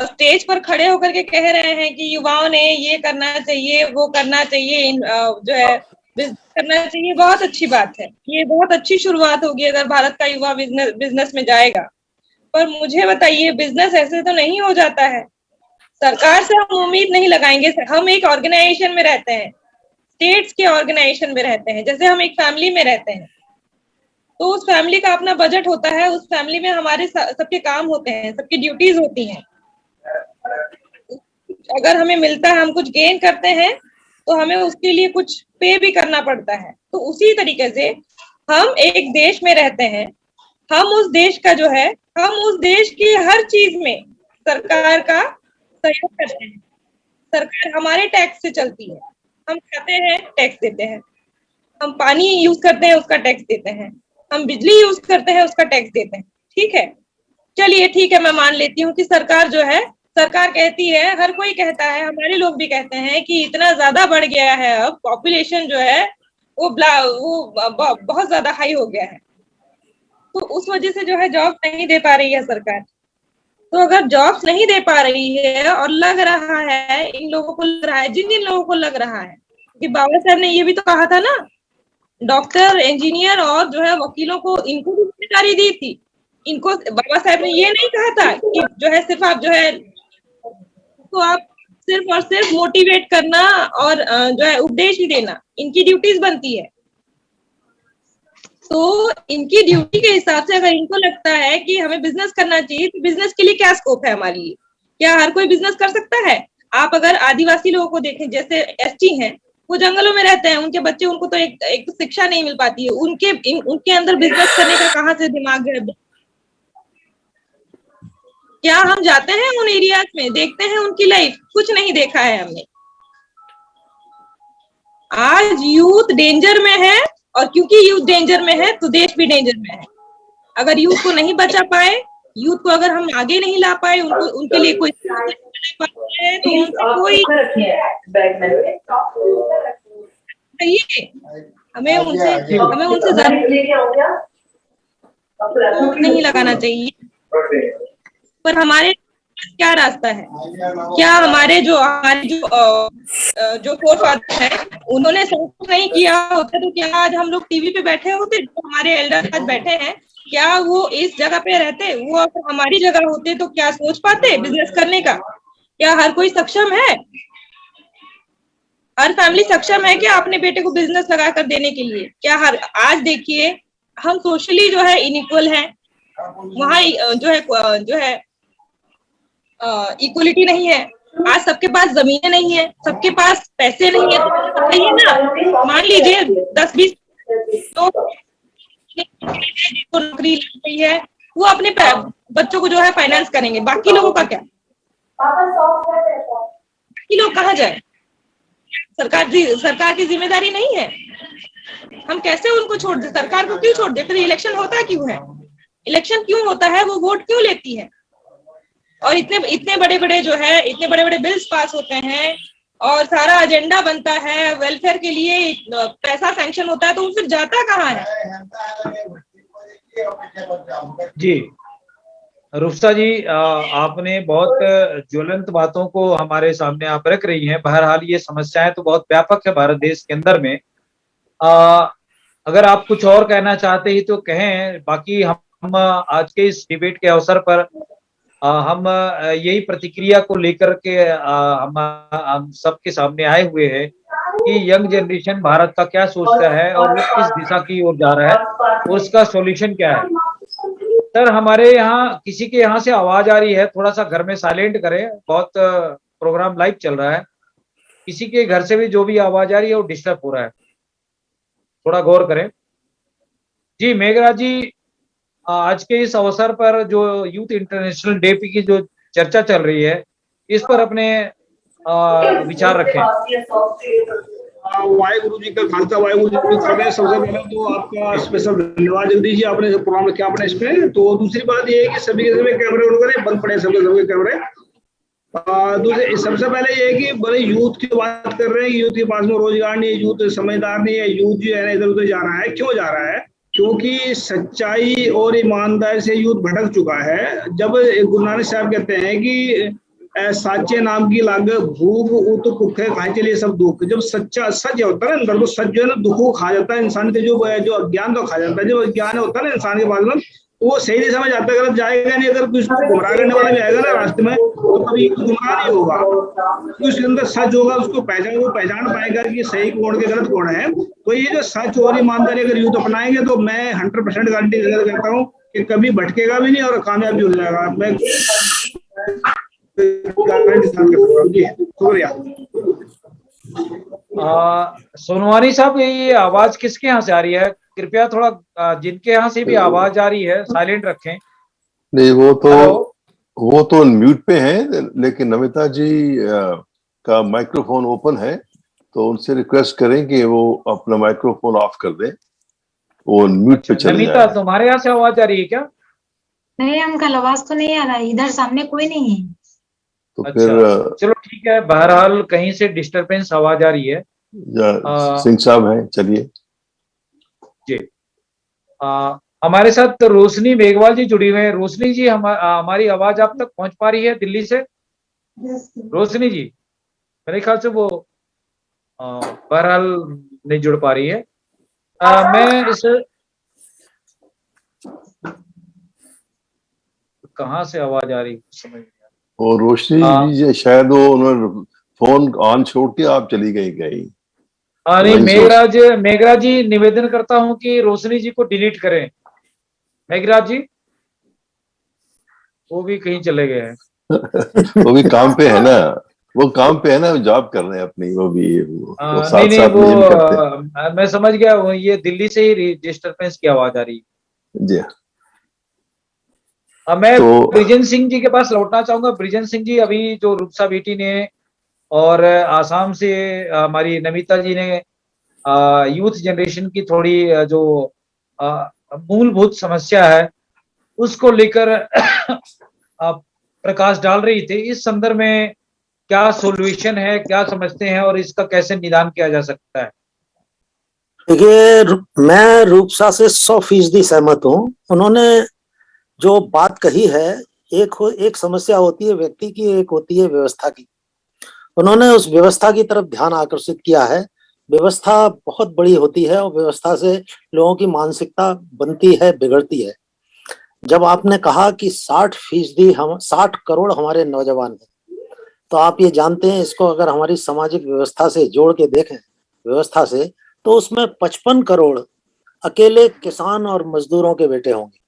स्टेज पर खड़े होकर के कह रहे हैं कि युवाओं ने ये करना चाहिए, वो करना चाहिए, जो है बिजनेस करना चाहिए, बहुत अच्छी बात है। ये बहुत अच्छी शुरुआत होगी अगर भारत का युवा बिजनेस में जाएगा। पर मुझे बताइए, बिजनेस ऐसे तो नहीं हो जाता है। सरकार से हम उम्मीद नहीं लगाएंगे। हम एक ऑर्गेनाइजेशन में रहते हैं, स्टेट्स के ऑर्गेनाइजेशन में रहते हैं, जैसे हम एक फैमिली में रहते हैं, तो उस फैमिली का अपना बजट होता है, उस फैमिली में हमारे सबके काम होते हैं, सबकी ड्यूटीज होती हैं। अगर हमें मिलता है, हम कुछ गेन करते हैं, तो हमें उसके लिए कुछ पे भी करना पड़ता है। तो उसी तरीके से हम एक देश में रहते हैं, हम उस देश का जो है, हम उस देश की हर चीज में सरकार का सहयोग करते हैं। सरकार हमारे टैक्स से चलती है, हम खाते हैं टैक्स देते हैं, हम पानी यूज करते हैं उसका टैक्स देते हैं, हम बिजली यूज करते हैं उसका टैक्स देते हैं। ठीक है, चलिए ठीक है, मैं मान लेती हूँ कि सरकार जो है, सरकार कहती है, हर कोई कहता है, हमारे लोग भी कहते हैं कि इतना ज्यादा बढ़ गया है, अब पॉपुलेशन जो है वो बहुत ज्यादा हाई हो गया है, तो उस वजह से जो है जॉब नहीं दे पा रही है सरकार। तो अगर जॉब्स नहीं दे पा रही है और लग रहा है, इन लोगों को लग रहा है, जिन जिन लोगों को लग रहा है कि बाबा साहब ने ये भी तो कहा था ना, डॉक्टर, इंजीनियर और जो है वकीलों को, इनको भी जिम्मेदारी दी थी। इनको बाबा साहब ने ये नहीं कहा था कि जो है सिर्फ आप जो है तो आप सिर्फ और सिर्फ मोटिवेट करना और जो है उपदेश ही देना, इनकी ड्यूटीज बनती है। तो इनकी ड्यूटी के हिसाब से अगर इनको लगता है कि हमें बिजनेस करना चाहिए, तो बिजनेस के लिए क्या स्कोप है हमारे लिए? क्या हर कोई बिजनेस कर सकता है? आप अगर आदिवासी लोगों को देखें, जैसे एसटी हैं, वो जंगलों में रहते हैं, उनके बच्चे, उनको तो एक तो शिक्षा नहीं मिल पाती है, उनके अंदर बिजनेस करने का कहाँ से दिमाग है? क्या हम जाते हैं उन एरियाज में, देखते हैं उनकी लाइफ? कुछ नहीं देखा है हमने। आज यूथ डेंजर में है, और क्योंकि यूथ डेंजर में है तो देश भी डेंजर में है। अगर यूथ को नहीं बचा पाए, यूथ को अगर हम आगे नहीं ला पाए, उनको उनके लिए कोई है तो उनसे कोई हमें उनसे नहीं लगाना चाहिए। पर हमारे क्या रास्ता है? क्या हमारे जो फोर फादर है, उन्होंने संघर्ष नहीं किया होता तो क्या आज हम लोग टीवी पे बैठे होते? जो हमारे एल्डर आज बैठे हैं, क्या वो इस जगह पे रहते? वो अगर हमारी जगह होते तो क्या सोच पाते बिजनेस करने का? क्या हर कोई सक्षम है? हर फैमिली सक्षम है क्या अपने बेटे को बिजनेस लगा कर देने के लिए? क्या आज देखिए, हम सोशली जो है इनइक्वल हैं, वहाँ जो है इक्वलिटी नहीं है। आज सबके पास जमीनें नहीं है, सबके पास पैसे नहीं है, तो बताइए ना, मान लीजिए 10-20 तो जिसको नौकरी लग गई है, वो अपने बच्चों को जो है फाइनेंस करेंगे, बाकी लोगों का क्या? बाकी लोग कहाँ जाए? सरकार की जिम्मेदारी नहीं है? हम कैसे उनको छोड़ दे? सरकार को क्यों छोड़ दे? फिर इलेक्शन होता क्यों है? इलेक्शन क्यों होता है? वो वोट क्यों लेती है? और इतने बड़े बड़े जो है, इतने बड़े बड़े बिल्स पास होते हैं और सारा एजेंडा बनता है, वेलफेयर के लिए पैसा सैंक्शन होता है, तो फिर जाता कहाँ है? जी रुफसा जी, आपने बहुत ज्वलंत बातों को हमारे सामने आप रख रही हैं। बहरहाल ये समस्याएं तो बहुत व्यापक है भारत देश के अंदर में। अगर आप कुछ और कहना चाहते ही तो कहें, बाकी हम आज के इस डिबेट के अवसर पर हम यही प्रतिक्रिया को लेकर के हम सबके सामने आए हुए हैं कि यंग जनरेशन भारत का क्या सोचता है और वो किस दिशा की ओर जा रहा है और उसका सॉल्यूशन क्या है। सर, हमारे यहाँ किसी के यहाँ से आवाज आ रही है, थोड़ा सा घर में साइलेंट करें, बहुत प्रोग्राम लाइव चल रहा है। किसी के घर से भी जो भी आवाज आ रही है वो डिस्टर्ब हो रहा है, थोड़ा गौर करें। जी मेघराज जी, आज के इस अवसर पर जो यूथ इंटरनेशनल डे की जो चर्चा चल रही है, इस पर अपने विचार रखें। वाहेगुरु जी का खालसा, वाहेगुरु जी की फतेह। सबसे पहले तो आपका स्पेशल धन्यवाद जगदीश जी, आपने जो प्रोग्राम रखा अपने इस पे। तो दूसरी बात ये है कि सभी के सभी कैमरे ऑन करें, बंद पड़े सबके कैमरे। दूसरे सबसे पहले ये है कि बड़े यूथ की बात कर रहे हैं, यूथ के पास में रोजगार नहीं है, यूथ समझदार नहीं है, यूथ जो है ना इधर उधर जा रहा है। क्यों जा रहा है? क्योंकि सच्चाई और ईमानदारी से यूथ भटक चुका है। जब गुरु नानक साहब कहते हैं कि साचे नाम की लाग भूख उत भूखे खाए चलिए सब दुख, जब सच्चा सच होता है ना अंदर, तो सच जो है ना दुख को खा जाता है इंसान के, जो अज्ञान तो खा जाता है। जब अज्ञान होता है ना इंसान के पास में, वो सही दिशा में जाता है, गलत जाएगा नहीं। अगर कुछ गुमराह करने वाला भी आएगा ना रास्ते में, तो कभी गुमराह नहीं होगा, तो उसके अंदर सच होगा, उसको पहचान पाएगा कि सही कौन के गलत कौन है। तो ये जो सच और ईमानदारी अगर यूथ अपनाएंगे तो मैं 100% गारंटी करता हूँ कि कभी भटकेगा भी नहीं और कामयाब भी हो जाएगा। मैं शुक्रिया। सोनवानी साहब, ये आवाज किसके यहाँ से आ रही है? कृपया थोड़ा जिनके यहाँ से भी आवाज आ रही है साइलेंट रखें। नहीं, वो तो म्यूट पे हैं, लेकिन नमिता जी का माइक्रोफोन ओपन है, तो उनसे रिक्वेस्ट करें कि वो अपना माइक्रोफोन ऑफ कर दें, वो म्यूट पे चले नमिता, जाए। तुम्हारे यहाँ से आवाज आ रही है क्या? नहीं अंकल, आवाज तो नहीं आ रहा है, इधर सामने कोई नहीं है। तो अच्छा, फिर चलो ठीक है, बहरहाल कहीं से डिस्टरबेंस आवाज आ रही है। सिंह साहब हैं, चलिए। जी, हमारे साथ रोशनी मेघवाल जी जुड़ी हुए हैं। रोशनी जी, हमारी आवाज आप तक पहुंच पा रही है दिल्ली से? रोशनी जी, मेरे ख्याल से वो बहरहाल नहीं जुड़ पा रही है। मैं इस कहाँ से आवाज आ रही है समझ नहीं आ रही। और रोशनी जी शायद वो उन्होंने फोन ऑन छोड़ के आप चली गई कहीं। नहीं, वही मेघराज जी, निवेदन करता हूं कि रोशनी जी को डिलीट करें। मेघराज जी, वो भी कहीं चले गए हैं। वो भी काम पे है ना, वो काम पे है ना, जॉब कर रहे हैं अपनी, वो भी वो नहीं साथ नहीं, साथ वो में करते हैं। मैं समझ गया, वो ये दिल्ली से ही डिस्टरबेंस की आवाज आ रही है। जी, मैं तो ब्रिजेन सिंह जी के पास लौटना चाहूंगा। ब्रिजेन सिंह जी, अभी जो रूपसा बेटी ने और आसाम से हमारी नमिता जी ने यूथ जनरेशन की थोड़ी जो मूलभूत समस्या है उसको लेकर प्रकाश डाल रही थी। इस संदर्भ में क्या सॉल्यूशन है, क्या समझते हैं और इसका कैसे निदान किया जा सकता है? देखिए, मैं रूपसा से 100% सहमत हूँ। उन्होंने जो बात कही है, एक समस्या होती है व्यक्ति की, एक होती है व्यवस्था की। उन्होंने उस व्यवस्था की तरफ ध्यान आकर्षित किया है। व्यवस्था बहुत बड़ी होती है और व्यवस्था से लोगों की मानसिकता बनती है, बिगड़ती है। जब आपने कहा कि 60% हम 60 करोड़ हमारे नौजवान हैं, तो आप ये जानते हैं, इसको अगर हमारी सामाजिक व्यवस्था से जोड़ के देखें, व्यवस्था से, तो उसमें 55 करोड़ अकेले किसान और मजदूरों के बेटे होंगे,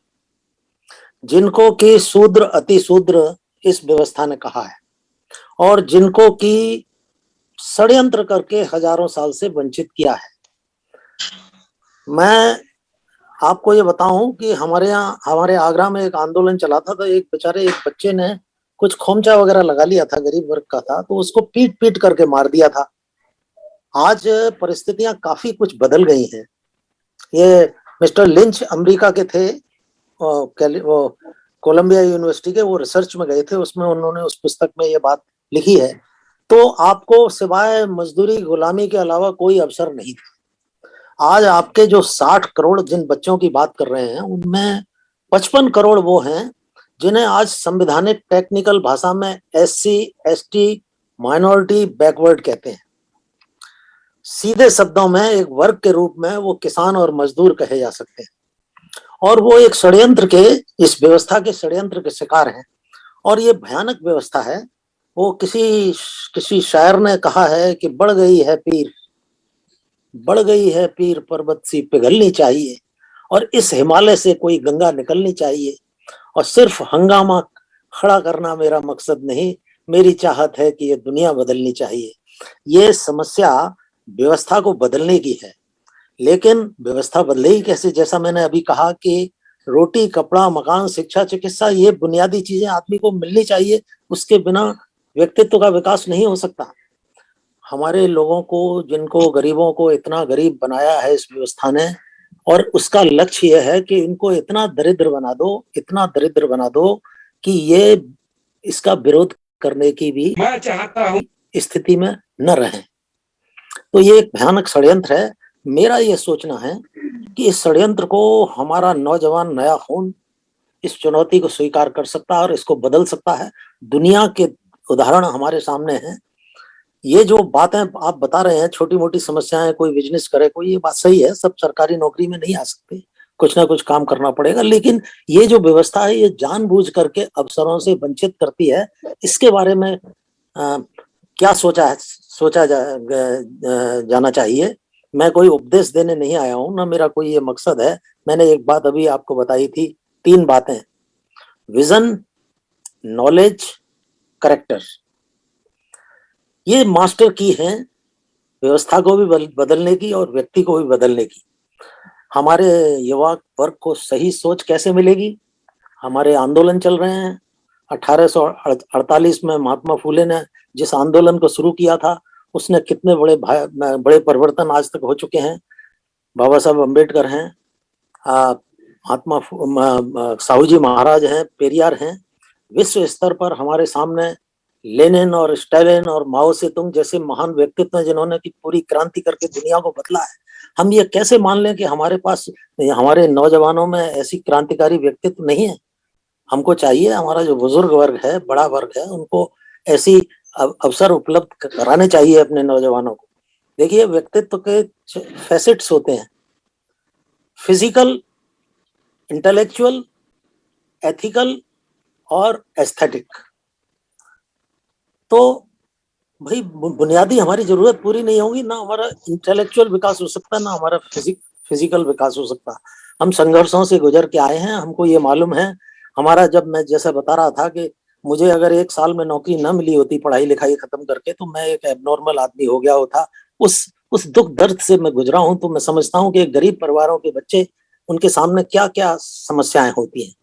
जिनको कि शूद्र अति शूद्र इस व्यवस्था ने कहा है, और जिनको कि षड्यंत्र करके हजारों साल से वंचित किया है। मैं आपको ये बताऊं कि हमारे यहाँ, हमारे आगरा में एक आंदोलन चला था, तो एक बच्चे ने कुछ खोमचा वगैरह लगा लिया था, गरीब वर्ग का था, तो उसको पीट पीट करके मार दिया था। आज परिस्थितियां काफी कुछ बदल गई हैं। ये मिस्टर लिंच अमेरिका के थे, वो कोलंबिया यूनिवर्सिटी के, वो रिसर्च में गए थे, उसमें उन्होंने उस पुस्तक में ये बात लिखी है। तो आपको सिवाय मजदूरी गुलामी के अलावा कोई अवसर नहीं था। आज आपके जो 60 करोड़ जिन बच्चों की बात कर रहे हैं, उनमें 55 करोड़ वो हैं जिन्हें आज संवैधानिक टेक्निकल भाषा में SC ST माइनॉरिटी बैकवर्ड कहते हैं। सीधे शब्दों में एक वर्ग के रूप में वो किसान और मजदूर कहे जा सकते हैं, और वो एक षड्यंत्र के, इस व्यवस्था के षड्यंत्र के शिकार हैं। और ये भयानक व्यवस्था है। वो किसी शायर ने कहा है कि बढ़ गई है पीर पर्वत सी पिघलनी चाहिए, और इस हिमालय से कोई गंगा निकलनी चाहिए, और सिर्फ हंगामा खड़ा करना मेरा मकसद नहीं, मेरी चाहत है कि ये दुनिया बदलनी चाहिए। ये समस्या व्यवस्था को बदलने की है, लेकिन व्यवस्था बदलेगी कैसे? जैसा मैंने अभी कहा कि रोटी, कपड़ा, मकान, शिक्षा, चिकित्सा, ये बुनियादी चीजें आदमी को मिलनी चाहिए। उसके बिना व्यक्तित्व का विकास नहीं हो सकता। हमारे लोगों को, जिनको गरीबों को इतना गरीब बनाया है इस व्यवस्था ने, और उसका लक्ष्य यह है कि इनको इतना दरिद्र बना दो कि ये इसका विरोध करने की भी मैं चाहता हूं स्थिति में न रहें। तो ये एक भयानक षड्यंत्र है। मेरा ये सोचना है कि इस षड्यंत्र को हमारा नौजवान नया खून इस चुनौती को स्वीकार कर सकता है और इसको बदल सकता है। दुनिया के उदाहरण हमारे सामने हैं। ये जो बातें आप बता रहे हैं, छोटी मोटी समस्याएं, कोई बिजनेस करे कोई, ये बात सही है, सब सरकारी नौकरी में नहीं आ सकते, कुछ ना कुछ काम करना पड़ेगा। लेकिन ये जो व्यवस्था है, ये जानबूझ करके अवसरों से वंचित करती है। इसके बारे में क्या सोचा जाना चाहिए। मैं कोई उपदेश देने नहीं आया हूं, ना मेरा कोई ये मकसद है। मैंने एक बात अभी आपको बताई थी, 3 बातें: विजन, नॉलेज, कैरेक्टर। ये मास्टर की हैं व्यवस्था को भी बदलने की और व्यक्ति को भी बदलने की। हमारे युवा वर्ग को सही सोच कैसे मिलेगी? हमारे आंदोलन चल रहे हैं। 1848 में महात्मा फूले ने जिस आंदोलन को शुरू किया था, उसने कितने बड़े परिवर्तन आज तक हो चुके हैं। बाबा साहब अम्बेडकर हैं, महात्मा साहू जी महाराज हैं, पेरियार हैं। विश्व स्तर पर हमारे सामने लेनिन और स्टालिन और माओ से तुंग जैसे महान व्यक्तित्व हैं जिन्होंने की पूरी क्रांति करके दुनिया को बदला है। हम ये कैसे मान लें कि हमारे पास, हमारे नौजवानों में ऐसी क्रांतिकारी व्यक्तित्व नहीं है? हमको चाहिए, हमारा जो बुजुर्ग वर्ग है, बड़ा वर्ग है, उनको ऐसी अवसर उपलब्ध कराने चाहिए अपने नौजवानों को। देखिए, व्यक्तित्व के फैसेट्स होते हैं, फिजिकल, इंटेलेक्चुअल, एथिकल और एस्थेटिक। तो भाई बुनियादी हमारी जरूरत पूरी नहीं होगी, ना हमारा इंटेलेक्चुअल विकास हो सकता, ना हमारा फिजिकल विकास हो सकता। हम संघर्षों से गुजर के आए हैं, हमको ये मालूम है। हमारा, जब मैं जैसा बता रहा था कि मुझे अगर 1 साल में नौकरी न मिली होती पढ़ाई लिखाई खत्म करके, तो मैं एक एबनॉर्मल आदमी हो गया होता। उस दुख दर्द से मैं गुजरा हूं, तो मैं समझता हूं कि गरीब परिवारों के बच्चे, उनके सामने क्या क्या समस्याएं होती हैं।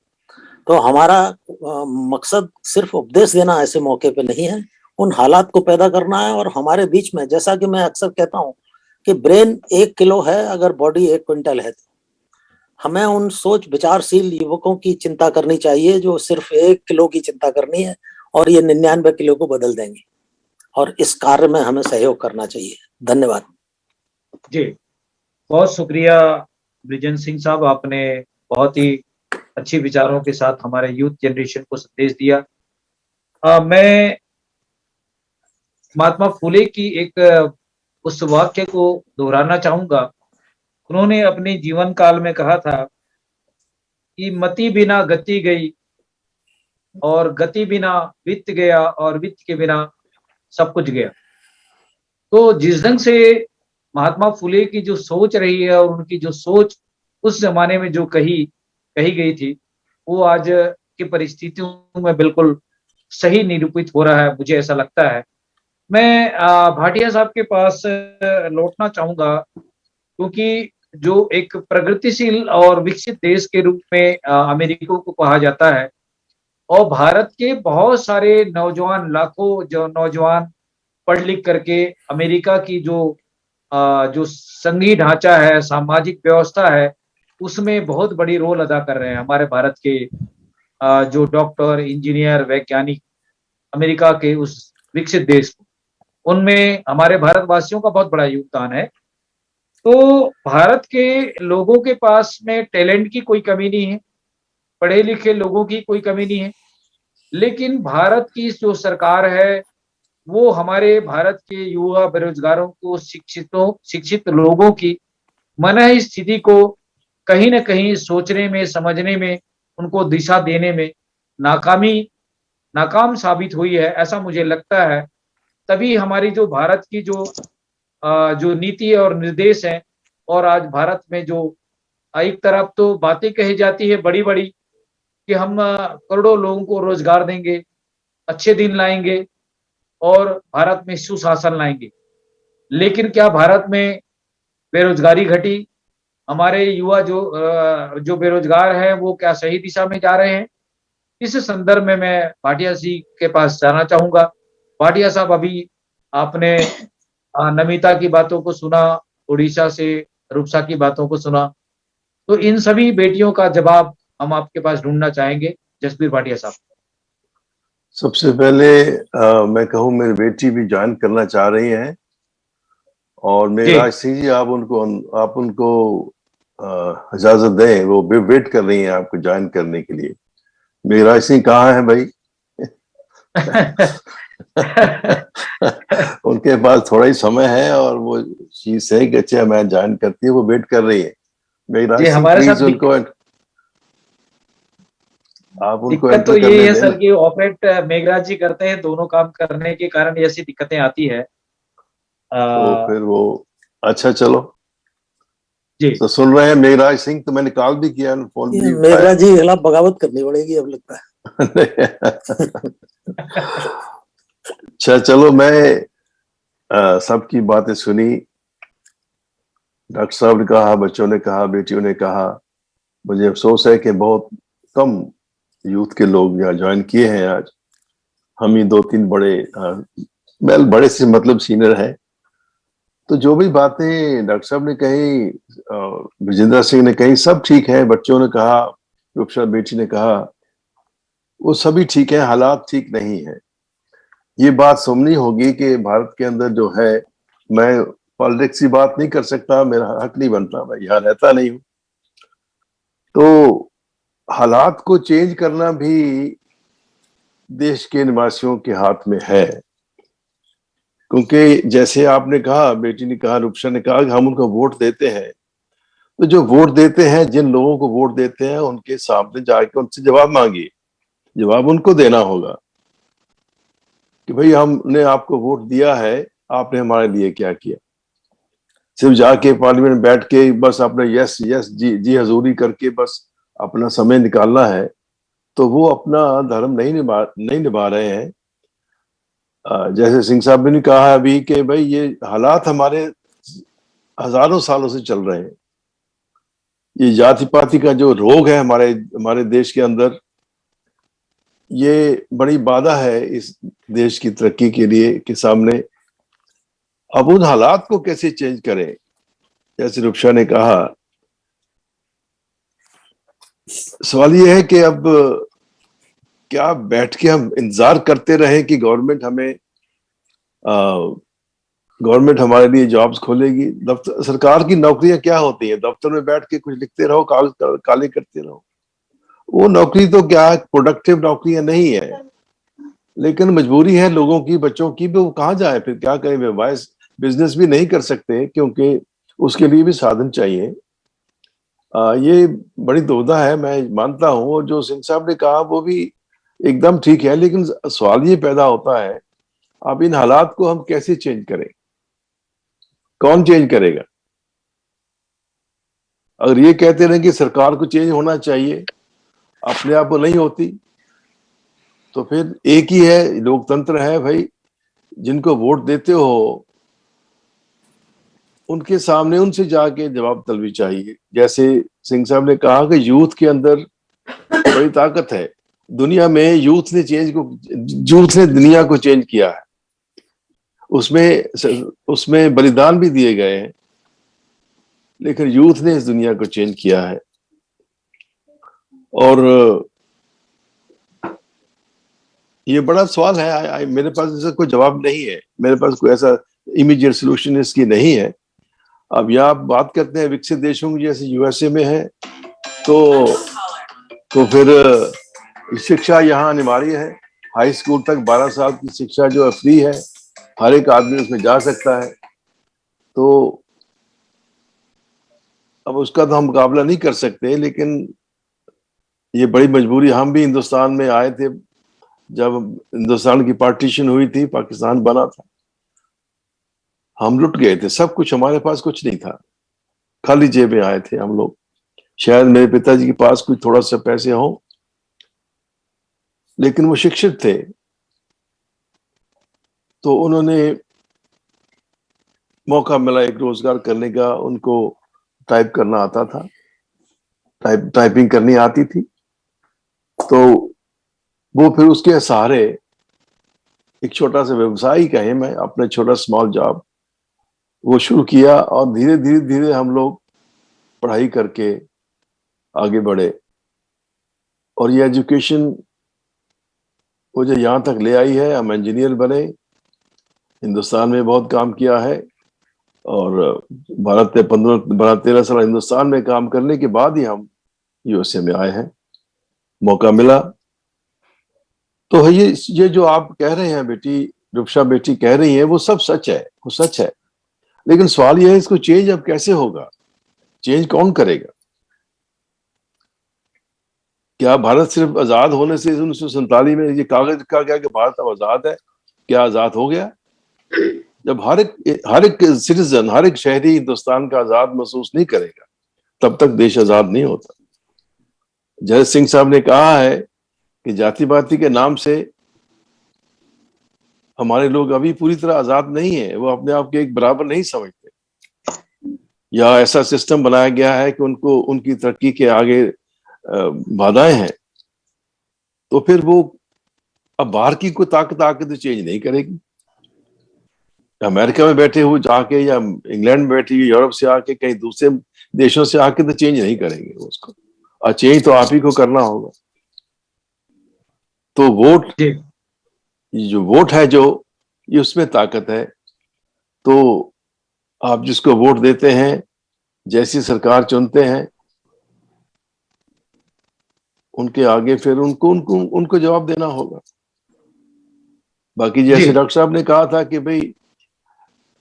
तो हमारा मकसद सिर्फ उपदेश देना ऐसे मौके पे नहीं है, उन हालात को पैदा करना है। और हमारे बीच में, जैसा कि मैं अक्सर कहता हूं कि ब्रेन 1 किलो है अगर बॉडी 1 क्विंटल है, तो हमें उन सोच विचारशील युवकों की चिंता करनी चाहिए जो सिर्फ 1 किलो की चिंता करनी है और ये 99 किलो को बदल देंगे। और इस कार्य में हमें सहयोग करना चाहिए। धन्यवाद जी, बहुत शुक्रिया ब्रिजेन सिंह साहब, आपने बहुत ही अच्छे विचारों के साथ हमारे यूथ जनरेशन को संदेश दिया। मैं महात्मा फुले की एक उस वाक्य को दोहराना चाहूंगा। उन्होंने अपने जीवन काल में कहा था कि मति बिना गति गई और गति बिना वित्त गया और वित्त के बिना सब कुछ गया। तो जिस ढंग से महात्मा फुले की जो सोच रही है और उनकी जो सोच उस जमाने में जो कही गई थी, वो आज की परिस्थितियों में बिल्कुल सही निरूपित हो रहा है, मुझे ऐसा लगता है। मैं भाटिया साहब के पास लौटना चाहूंगा, क्योंकि जो एक प्रगतिशील और विकसित देश के रूप में अमेरिका को कहा जाता है, और भारत के बहुत सारे नौजवान, लाखों जो नौजवान पढ़ लिख करके अमेरिका की जो संघीय ढांचा है, सामाजिक व्यवस्था है, उसमें बहुत बड़ी रोल अदा कर रहे हैं। हमारे भारत के जो डॉक्टर, इंजीनियर, वैज्ञानिक अमेरिका के उस विकसित देश को, उनमें हमारे भारतवासियों का बहुत बड़ा योगदान है। तो भारत के लोगों के पास में टैलेंट की कोई कमी नहीं है, पढ़े लिखे लोगों की कोई कमी नहीं है, लेकिन भारत की जो सरकार है वो हमारे भारत के युवा बेरोजगारों को, शिक्षित लोगों की मनः स्थिति को कहीं न कहीं सोचने में, समझने में, उनको दिशा देने में नाकाम साबित हुई है, ऐसा मुझे लगता है। तभी हमारी जो भारत की जो नीति और निर्देश है, और आज भारत में जो एक तरफ तो बातें कही जाती है बड़ी बड़ी कि हम करोड़ों लोगों को रोजगार देंगे, अच्छे दिन लाएंगे और भारत में सुशासन लाएंगे, लेकिन क्या भारत में बेरोजगारी घटी? हमारे युवा जो बेरोजगार हैं वो क्या सही दिशा में जा रहे हैं? इस संदर्भ में मैं भाटिया जी के पास जाना चाहूंगा। भाटिया साहब, अभी आपने नमिता की बातों को सुना, उड़ीसा से रूपसा की बातों को सुना, तो इन सभी बेटियों का जवाब हम आपके पास ढूंढना चाहेंगे। जसबीर भाटिया साहब। सबसे पहले मैं कहूँ, मेरी बेटी भी ज्वाइन करना चाह रही हैं, और मेघराज सिंह जी आप उनको इजाजत दें, वो वेट कर रही हैं आपको ज्वाइन करने के लिए। मेघराज सिंह कहाँ है भाई? उनके पास थोड़ा ही समय है और वो चीज है कि अच्छा मैं ज्वाइन करती है, वो वेट कर रही है। मेघराज सिंह प्लीज उनको आप उनको दिक्कत तो ये है सर कि ऑपरेट मेघराज जी करते हैं, दोनों काम करने के कारण ऐसी दिक्कतें आती है। तो फिर वो अच्छा चलो जी, तो सुन रहे हैं मेघराज सिंह, तो मैंने कॉल भी किया, फोन भी। मेघराज जी के खिलाफ बगावत करनी पड़ेगी अब लगता है। अच्छा चलो, मैं सबकी बातें सुनी, डॉक्टर साहब ने कहा, बच्चों ने कहा, बेटियों ने कहा। मुझे अफसोस है कि बहुत कम यूथ के लोग यहाँ ज्वाइन किए हैं। आज हम ही 2-3 बड़े वेल बड़े से मतलब सीनियर है। तो जो भी बातें डॉक्टर साहब ने कही, विजेंद्र सिंह ने कही, सब ठीक है। बच्चों ने कहा, रूपसा बेटी ने कहा, वो सभी ठीक है, हालात ठीक नहीं है। ये बात सुननी होगी कि भारत के अंदर जो है, मैं पॉलिटिक्स की बात नहीं कर सकता, मेरा हक नहीं बनता, मैं यहाँ रहता नहीं हूँ। तो हालात को चेंज करना भी देश के निवासियों के हाथ में है। क्योंकि जैसे आपने कहा, बेटी ने कहा, रूपसा ने कहा कि हम उनको वोट देते हैं, तो जो वोट देते हैं, जिन लोगों को वोट देते हैं, उनके सामने जाके उनसे जवाब मांगिए। जवाब उनको देना होगा कि भाई हमने आपको वोट दिया है, आपने हमारे लिए क्या किया। सिर्फ जाके पार्लियामेंट में बैठ के बस अपने यस यस जी जी हजूरी करके बस अपना समय निकालना है, तो वो अपना धर्म नहीं निभा रहे हैं। जैसे सिंह साहब ने कहा है अभी कि भाई ये हालात हमारे हजारों सालों से चल रहे हैं। ये जाति पाति का जो रोग है हमारे देश के अंदर, ये बड़ी बाधा है इस देश की तरक्की के लिए के सामने। अब उन हालात को कैसे चेंज करें, जैसे रूपसा ने कहा, सवाल ये है कि अब क्या बैठ के हम इंतजार करते रहे कि गवर्नमेंट हमारे लिए जॉब्स खोलेगी। दफ्तर सरकार की नौकरियां क्या होती हैं? दफ्तर में बैठ के कुछ लिखते रहो, कागज काले करते रहो। वो नौकरी तो क्या प्रोडक्टिव नौकरियां नहीं है, लेकिन मजबूरी है लोगों की, बच्चों की भी। वो कहाँ जाए, फिर क्या करें? वे बिजनेस भी नहीं कर सकते क्योंकि उसके लिए भी साधन चाहिए। ये बड़ी दुविधा है, मैं मानता हूँ। और जो सिंह साहब ने कहा वो भी एकदम ठीक है, लेकिन सवाल ये पैदा होता है, अब इन हालात को हम कैसे चेंज करें? कौन चेंज करेगा? अगर ये कहते रहे कि सरकार को चेंज होना चाहिए, अपने आप वो नहीं होती, तो फिर एक ही है, लोकतंत्र है भाई। जिनको वोट देते हो उनके सामने उनसे जाके जवाब तलबी चाहिए। जैसे सिंह साहब ने कहा कि यूथ के अंदर बड़ी ताकत है। दुनिया में यूथ ने दुनिया को चेंज किया है। उसमें बलिदान भी दिए गए हैं, लेकिन यूथ ने इस दुनिया को चेंज किया है। और ये बड़ा सवाल है। मेरे पास इसका कोई जवाब नहीं है, मेरे पास कोई ऐसा इमीडिएट सोल्यूशन इसकी नहीं है। अब यहाँ आप बात करते हैं विकसित देशों की, जैसे यूएसए में है, तो फिर शिक्षा यहाँ अनिवार्य है। हाई स्कूल तक 12 साल की शिक्षा जो है फ्री है, हर एक आदमी उसमें जा सकता है। तो अब उसका तो हम मुकाबला नहीं कर सकते, लेकिन ये बड़ी मजबूरी। हम भी हिंदुस्तान में आए थे जब हिंदुस्तान की पार्टीशन हुई थी, पाकिस्तान बना था। हम लुट गए थे, सब कुछ हमारे पास कुछ नहीं था, खाली जेबें आए थे हम लोग। शायद मेरे पिताजी के पास कुछ थोड़ा सा पैसे हो, लेकिन वो शिक्षित थे, तो उन्होंने मौका मिला एक रोजगार करने का। उनको टाइप करना आता था, टाइपिंग करनी आती थी, तो वो फिर उसके सहारे एक छोटा सा व्यवसाय कहें, मैं अपना छोटा स्मॉल जॉब वो शुरू किया। और धीरे धीरे धीरे हम लोग पढ़ाई करके आगे बढ़े, और ये एजुकेशन मुझे यहाँ तक ले आई है। हम इंजीनियर बने, हिंदुस्तान में बहुत काम किया है, और 12-13 साल हिंदुस्तान में काम करने के बाद ही हम यूएसए में आए हैं, मौका मिला। तो ये जो आप कह रहे हैं बेटी, रूपसा बेटी कह रही है, वो सब सच है, वो सच है। लेकिन सवाल ये है, इसको चेंज अब कैसे होगा? चेंज कौन करेगा? क्या भारत सिर्फ आजाद होने से 1947 में ये कागज का क्या कि भारत अब आजाद है? क्या आजाद हो गया? जब हर एक सिटीजन, हर एक शहरी हिंदुस्तान का आजाद महसूस नहीं करेगा, तब तक देश आजाद नहीं होता। जय सिंह साहब ने कहा है कि जाति पाति के नाम से हमारे लोग अभी पूरी तरह आजाद नहीं है, वो अपने आप के एक बराबर नहीं समझते। या ऐसा सिस्टम बनाया गया है कि उनको उनकी तरक्की के आगे बाधाएं हैं, तो फिर वो अब बाहर की कोई ताकत आके तो चेंज नहीं करेगी। अमेरिका में बैठे हुए जाके या इंग्लैंड में बैठे हुए यूरोप से आके कहीं दूसरे देशों से आके तो चेंज नहीं करेंगे उसको, और चेंज तो आप ही को करना होगा। तो वोट, जो वोट है जो, ये उसमें ताकत है। तो आप जिसको वोट देते हैं, जैसी सरकार चुनते हैं, उनके आगे फिर उनको जवाब देना होगा। बाकी जैसे डॉक्टर साहब ने कहा था कि भाई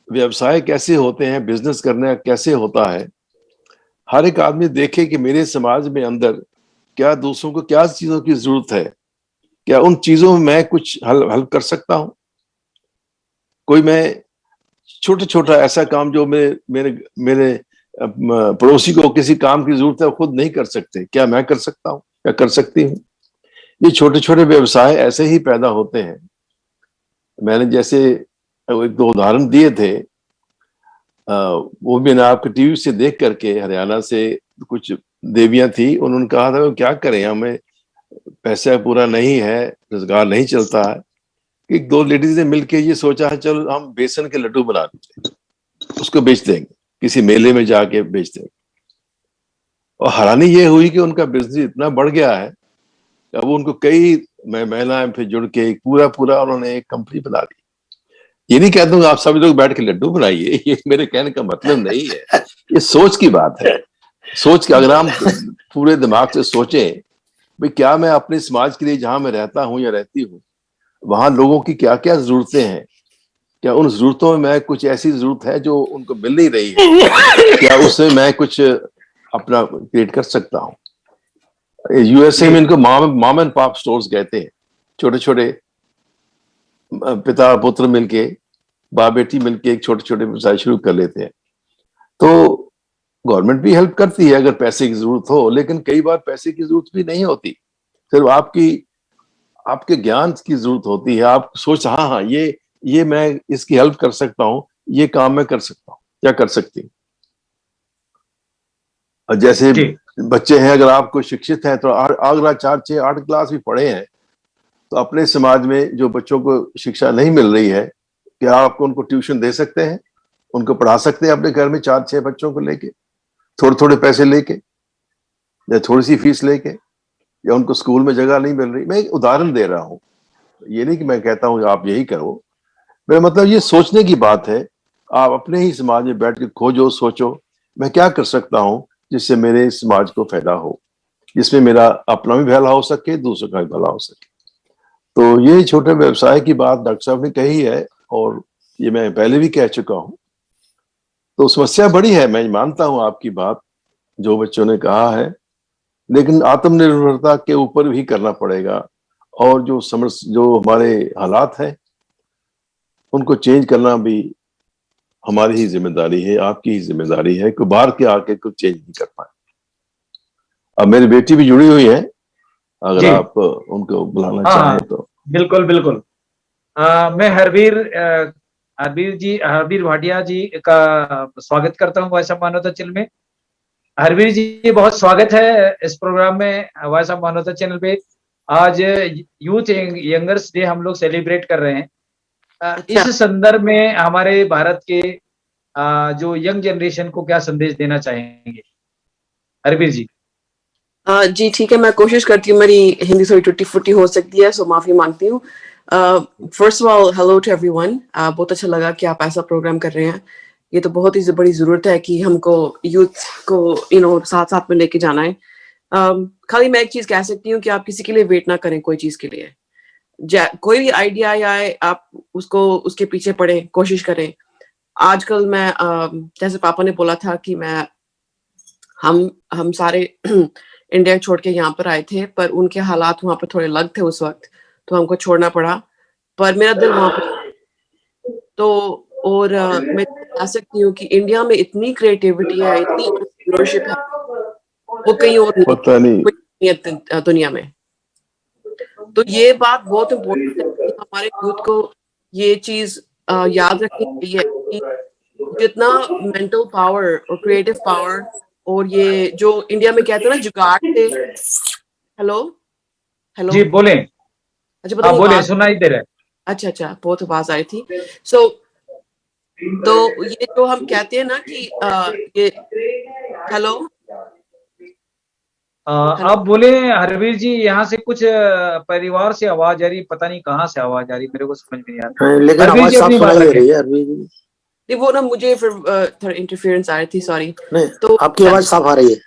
व्यवसाय कैसे होते हैं, बिजनेस करना कैसे होता है, हर एक आदमी देखे कि मेरे समाज में अंदर क्या दूसरों को क्या चीजों की जरूरत है, क्या उन चीजों में मैं कुछ हल कर सकता हूं। कोई मैं छोटा छोटा ऐसा काम जो मेरे पड़ोसी को किसी काम की जरूरत है, वो खुद नहीं कर सकते, क्या मैं कर सकता हूँ या कर सकती हूँ। ये छोटे छोटे व्यवसाय ऐसे ही पैदा होते हैं। मैंने जैसे एक दो उदाहरण दिए थे, वो मैंने आपके टीवी से देख करके, हरियाणा से कुछ देवियां थी, उन्होंने कहा था क्या करें, हमें पैसा पूरा नहीं है, रोजगार नहीं चलता है। एक दो लेडीज ने मिलके ये सोचा है, चलो हम बेसन के लड्डू बना देते, उसको बेच देंगे, किसी मेले में जाके बेच देंगे। और हैरानी ये हुई कि उनका बिजनेस इतना बढ़ गया है, अब उनको कई महिलाएं फिर जुड़ के एक पूरा उन्होंने एक कंपनी बना दी। ये नहीं कहता हूँ आप सभी लोग बैठ के लड्डू बनाइए, ये मेरे कहने का मतलब नहीं है, ये सोच की बात है। सोच के अगर हम पूरे दिमाग से सोचें भाई क्या मैं अपने समाज के लिए जहां मैं रहता हूं या रहती हूँ, वहां लोगों की क्या क्या जरूरतें हैं, क्या उन जरूरतों में मैं कुछ ऐसी जरूरत है जो उनको मिल नहीं रही है, क्या उससे मैं कुछ अपना क्रिएट कर सकता हूँ। यूएसए में इनको मॉम एंड पॉप स्टोर्स कहते हैं। छोटे छोटे पिता पुत्र मिलके, बाप बेटी मिलके एक छोटे छोटे व्यवसाय शुरू कर लेते हैं। तो गवर्नमेंट भी हेल्प करती है अगर पैसे की जरूरत हो, लेकिन कई बार पैसे की जरूरत भी नहीं होती, सिर्फ आपके ज्ञान की जरूरत होती है। आप सोच, हाँ ये मैं इसकी हेल्प कर सकता हूँ, ये काम मैं कर सकता हूँ, क्या कर सकती हूँ। और जैसे बच्चे हैं, अगर आप कोई शिक्षित हैं तो अगर 4, 6, 8 क्लास भी पढ़े हैं, तो अपने समाज में जो बच्चों को शिक्षा नहीं मिल रही है, क्या आप उनको ट्यूशन दे सकते हैं, उनको पढ़ा सकते हैं अपने घर में 4, 6 बच्चों को लेके, थोड़े थोड़े पैसे लेके या थोड़ी सी फीस लेके, या उनको स्कूल में जगह नहीं मिल रही। मैं एक उदाहरण दे रहा हूँ, ये नहीं कि मैं कहता हूँ आप यही करो, मेरा मतलब ये सोचने की बात है। आप अपने ही समाज में बैठ के खोजो, सोचो मैं क्या कर सकता हूँ जिससे मेरे समाज को फायदा हो, जिसमें मेरा अपना भी भला हो सके, दूसरों का भी भला हो सके। तो ये छोटे व्यवसाय की बात डॉक्टर साहब ने कही है, और ये मैं पहले भी कह चुका हूँ। तो समस्या बड़ी है, मैं मानता हूँ आपकी बात जो बच्चों ने कहा है, लेकिन आत्मनिर्भरता के ऊपर भी करना पड़ेगा। और जो हमारे हालात हैं उनको चेंज करना भी हमारी ही जिम्मेदारी है, आपकी ही जिम्मेदारी है, कि बाहर के आके कुछ चेंज नहीं कर पाए। अब मेरी बेटी भी जुड़ी हुई है, अगर आप उनको बुलाना चाहें तो। बिल्कुल बिल्कुल। मैं हरबीर भाटिया जी का स्वागत करता हूँ वॉइस ऑफ मानवता चैनल में। हरबीर जी बहुत स्वागत है इस प्रोग्राम में, वॉइस ऑफ मानवता चैनल पे। आज यूथ यंगर्स डे हम लोग सेलिब्रेट कर रहे हैं। इस संदर्भ में हमारे भारत के जो यंग जनरेशन को क्या संदेश देना चाहेंगे हरबीर जी? जी ठीक है, मैं कोशिश करती हूँ, मेरी हिंदी थोड़ी टूटी फूटी हो सकती है, सो माफी मांगती हूँ। First of all hello to everyone, बहुत अच्छा लगा कि आप ऐसा प्रोग्राम कर रहे हैं। ये तो बहुत ही बड़ी जरूरत है कि हमको यूथ को साथ साथ में लेके जाना है। खाली मैं एक चीज कह सकती हूँ कि आप किसी के लिए वेट ना करें कोई चीज के लिए। कोई भी आइडिया आए आप उसके पीछे पड़े, कोशिश करें। आजकल मैं जैसे पापा ने बोला था कि हम सारे इंडिया छोड़ के यहाँ पर आए थे, पर उनके हालात वहां पर थोड़े अलग थे उस वक्त, तो हमको छोड़ना पड़ा, पर मेरा दिल वहां पर। तो और मैं कह सकती हूँ कि इंडिया में इतनी क्रिएटिविटी है, इतनी एंटरप्रेन्योरशिप है, वो कहीं और पता नहीं है दुनिया में। तो ये बात बहुत इम्पोर्टेंट है कि हमारे यूथ को ये चीज याद रखनी चाहिए कि जितना मेंटल पावर और क्रिएटिव पावर और ये जो इंडिया में कहते हैं ना जुगाड़ से। हेलो जी बोले। अच्छा, पता नहीं बोले, सुनाई दे रहा है। अच्छा, बहुत आवाज आई थी। सो तो ये जो हम कहते हैं ना कि ये हेलो आप बोले हरवीर जी, यहाँ से कुछ परिवार से आवाज आ रही, पता नहीं कहाँ से आवाज आ रही, मेरे को समझ में नहीं आ रही। लेकिन हरवीर आवाज जी साफ अपनी बात सुनाई दे रखें। रही है अरविंद जी। नहीं, वो ना मुझे फिर थोड़ा इंटरफेरेंस आ रही थी, सॉरी। नहीं, तो आपकी आवाज साफ आ रही है।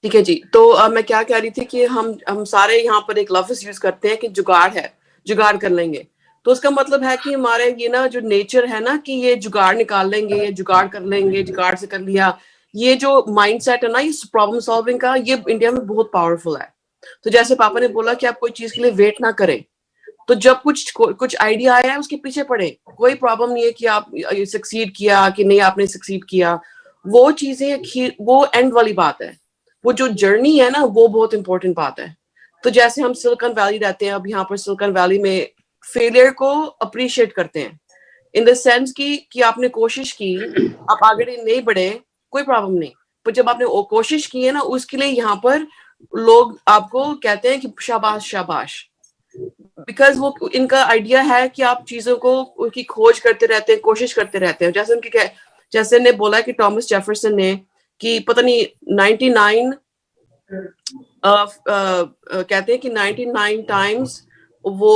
ठीक है जी। तो मैं क्या कह रही थी कि हम सारे यहाँ पर एक लफ्ज यूज करते हैं कि जुगाड़ है, जुगाड़ कर लेंगे। तो उसका मतलब है कि हमारे ये ना जो नेचर है ना कि ये जुगाड़ निकाल लेंगे, ये जुगाड़ कर लेंगे, जुगाड़ से कर लिया, ये जो माइंडसेट है ना ये प्रॉब्लम सॉल्विंग का, ये इंडिया में बहुत पावरफुल है। तो जैसे पापा ने बोला कि आप कोई चीज के लिए वेट ना करें, तो जब कुछ आइडिया आया है उसके पीछे पड़े, कोई प्रॉब्लम नहीं है कि आप सक्सीड किया कि नहीं आपने सक्सीड किया, वो चीजें वो एंड वाली बात है। वो जो जर्नी है ना वो बहुत इंपॉर्टेंट बात है। तो जैसे हम सिलिकॉन वैली रहते हैं, अब यहाँ पर सिलिकॉन वैली में फेलियर को अप्रिशिएट करते हैं इन द सेंस कि आपने कोशिश की, आप आगे नहीं बढ़े, कोई प्रॉब्लम नहीं, पर जब आपने कोशिश की है ना उसके लिए यहाँ पर लोग आपको कहते हैं कि शाबाश शाबाश, बिकॉज वो इनका आइडिया है कि आप चीजों को उनकी खोज करते रहते हैं, कोशिश करते रहते हैं। जैसे ने बोला कि टॉमस जेफरसन ने कि पता नहीं 99 कहते हैं कि 99 टाइम्स वो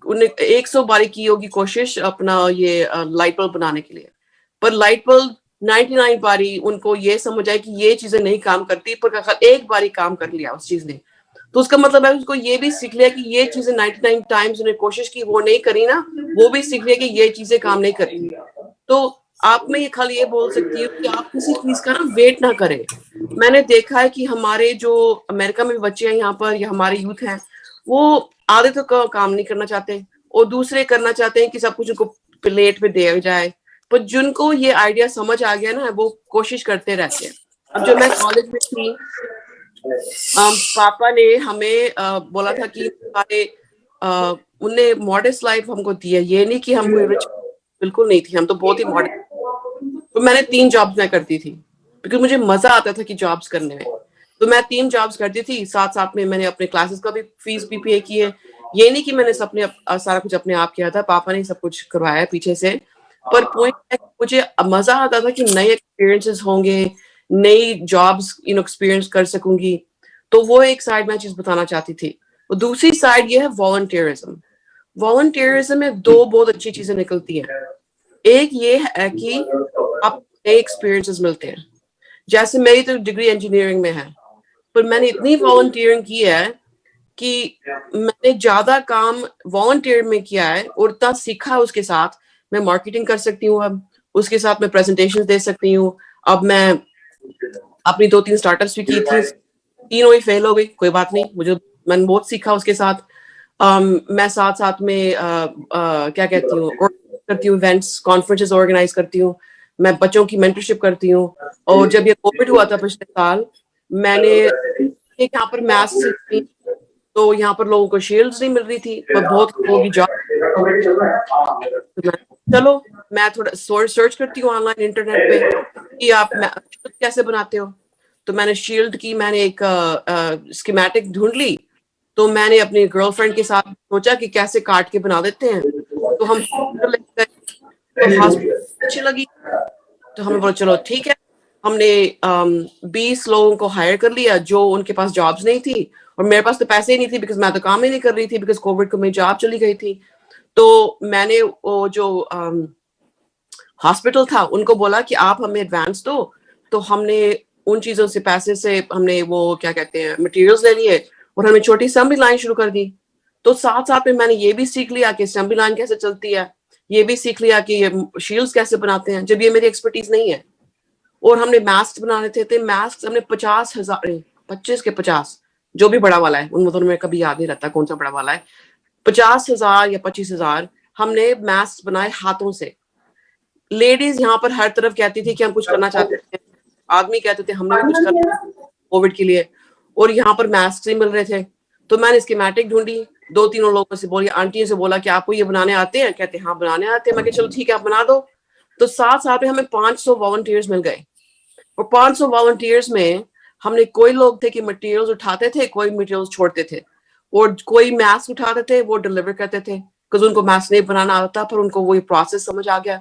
उन्हें 100 बारी की होगी कोशिश अपना ये लाइट बल्ब बनाने के लिए, पर लाइट बल्ब 99 बारी उनको ये समझ आए कि ये चीजें नहीं काम करती, पर एक बारी काम कर लिया उस चीज ने। तो उसका मतलब है उसको ये भी सीख लिया कि ये चीजें 99 टाइम्स उन्हें कोशिश की, वो नहीं करी ना, वो भी सीख लिया कि ये चीजें काम नहीं करती। तो आप में ये खाली ये बोल सकती हूँ कि आप किसी चीज का ना वेट ना करें। मैंने देखा है कि हमारे जो अमेरिका में भी बच्चे हैं यहाँ पर या हमारे यूथ हैं, वो आधे तो काम नहीं करना चाहते और दूसरे करना चाहते हैं कि सब कुछ उनको प्लेट पे दिया जाए, पर जिनको ये आइडिया समझ आ गया ना वो कोशिश करते रहते हैं। अब जब मैं कॉलेज में थी, पापा ने हमें बोला था कि हमारे उनने मॉडेस्ट लाइफ हमको दी है, ये नहीं कि हम कोई रिच बिल्कुल नहीं थी, हम तो बहुत ही मॉडेस्ट। तो मैंने 3 जॉब्स मैं करती थी क्योंकि मुझे मजा आता था कि जॉब्स करने में। तो मैं 3 जॉब्स करती थी, साथ साथ में मैंने अपने क्लासेस का भी फीस भी पे की है। ये नहीं कि मैंने सारा कुछ अपने आप किया था, पापा ने सब कुछ करवाया पीछे से। पर पॉइंट है मुझे मजा आता था कि नए एक्सपीरियंसेस होंगे, नई जॉब्स एक्सपीरियंस कर सकूंगी। तो वो एक साइड मैं चीज बताना चाहती थी। और दूसरी साइड ये है वॉलंटियरिज्म। वॉलंटियरिज्म में 2 बहुत अच्छी चीजें निकलती हैं। एक ये है कि आप नए एक्सपीरियंसेस मिलते हैं, जैसे मेरी तो डिग्री इंजीनियरिंग में है, पर मैंने इतनी वॉलंटियरिंग की है कि मैंने ज्यादा काम वॉलंटियर में किया है और इतना सीखा है उसके साथ। मैं मार्केटिंग कर सकती हूँ, अब उसके साथ मैं प्रेजेंटेशन दे सकती हूँ। अब मैं अपनी 2-3 स्टार्टअप्स भी की थी, तीनों ही फेल हो गई, कोई बात नहीं, मैंने बहुत सीखा उसके साथ। मैं साथ साथ में क्या कहती हूँ करती हूँ, इवेंट्स कॉन्फ्रेंसेस ऑर्गेनाइज करती हूँ, मैं बच्चों की मेंटरशिप करती हूँ। और जब ये कोविड हुआ था पिछले साल, मैंने यहाँ पर मास्क, तो यहाँ पर लोगों को शील्ड्स नहीं मिल रही थी, पर बहुत लोगों की जॉब। चलो मैं थोड़ा सर्च करती हूँ ऑनलाइन इंटरनेट पे कि आप कैसे बनाते हो। तो मैंने शील्ड की मैंने एक स्कीमेटिक ढूंढ ली। तो मैंने अपनी गर्लफ्रेंड के साथ सोचा कि कैसे काट के बना देते हैं। तो हम तो हॉस्पिटल अच्छी लगी, तो हमने बोला चलो ठीक है। हमने 20 लोगों को हायर कर लिया जो उनके पास जॉब्स नहीं थी, और मेरे पास तो पैसे ही नहीं थे बिकॉज मैं तो काम ही नहीं कर रही थी, बिकॉज कोविड को मेरी जॉब चली गई थी। तो मैंने वो जो हॉस्पिटल था उनको बोला कि आप हमें एडवांस दो। तो हमने उन चीजों से पैसे से हमने वो क्या कहते हैं मटेरियल्स ले लिए और हमने छोटी असेंबली लाइन शुरू कर दी। तो साथ साथ में मैंने ये भी सीख लिया कि असेंबली लाइन कैसे चलती है, ये भी सीख लिया कि ये शील्ड्स कैसे बनाते हैं, जब ये मेरी एक्सपर्टीज नहीं है। और हमने मास्क बनाने थे मास्क हमने 25 के 50 जो भी बड़ा वाला है, उन दोनों में कभी याद नहीं रहता कौन सा बड़ा वाला है, 50,000 या 25,000 हमने मास्क बनाए हाथों से। लेडीज यहाँ पर हर तरफ कहती थी कि हम कुछ करना चाहते थे, आदमी कहते थे हमने कुछ करना कोविड के लिए, और यहाँ पर मास्क नहीं मिल रहे थे। तो मैंने स्कीमेटिक ढूंढी, 2-3 लोगों से बोली, आंटियों से बोला कि आपको ये बनाने आते हैं? कहते हाँ बनाने आते हैं। मैं कहा चलो ठीक है आप बना दो। तो साथ साथ में हमें 500 वॉलंटियर्स मिल गए, और 500 वॉलंटियर्स में हमने कोई लोग थे कि मटेरियल्स उठाते थे, कोई मटेरियल्स छोड़ते थे, और कोई मास्क उठाते थे वो डिलीवर करते थे, बिकॉज उनको मैथ्स नहीं बनाना आता, पर उनको वही प्रोसेस समझ आ गया।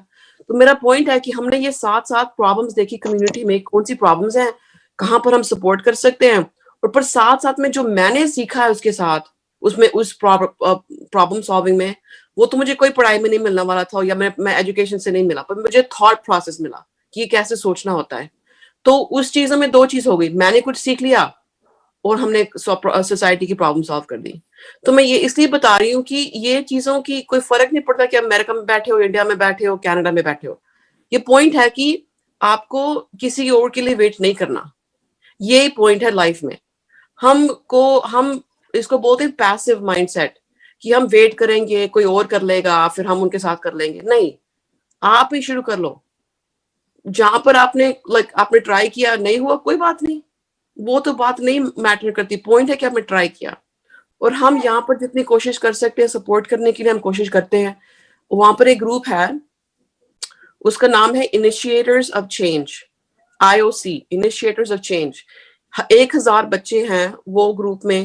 तो मेरा पॉइंट है कि हमने ये साथ साथ प्रॉब्लम्स देखी कम्युनिटी में, कौन सी प्रॉब्लम्स हैं, कहाँ पर हम सपोर्ट कर सकते हैं, और पर साथ साथ में जो मैंने सीखा है उसके साथ, उसमें उस प्रॉब्लम सॉल्विंग में, वो तो मुझे कोई पढ़ाई में नहीं मिलने वाला था, या मैं एजुकेशन से नहीं मिला, पर मुझे थॉट प्रोसेस मिला कि ये कैसे सोचना होता है। तो उस चीजों में दो चीज हो गई, मैंने कुछ सीख लिया और हमने सोसाइटी की प्रॉब्लम सॉल्व कर दी। तो मैं ये इसलिए बता रही हूँ कि ये चीजों की कोई फर्क नहीं पड़ता कि अमेरिका में बैठे हो, इंडिया में बैठे हो, कनाडा में बैठे हो। ये पॉइंट है कि आपको किसी और के लिए वेट नहीं करना, यही पॉइंट है लाइफ में। हम इसको बोलते हैं पैसिव माइंडसेट, कि हम वेट करेंगे कोई और कर लेगा फिर हम उनके साथ कर लेंगे। नहीं, आप ही शुरू कर लो। जहां पर आपने ट्राई किया नहीं हुआ, कोई बात नहीं, वो तो बात नहीं मैटर करती, पॉइंट है कि आपने ट्राई किया। और हम यहाँ पर जितनी कोशिश कर सकते हैं सपोर्ट करने के लिए हम कोशिश करते हैं। वहां पर एक ग्रुप है, उसका नाम है initiators of change, IOC, initiators of change. 1000 बच्चे हैं वो ग्रुप में,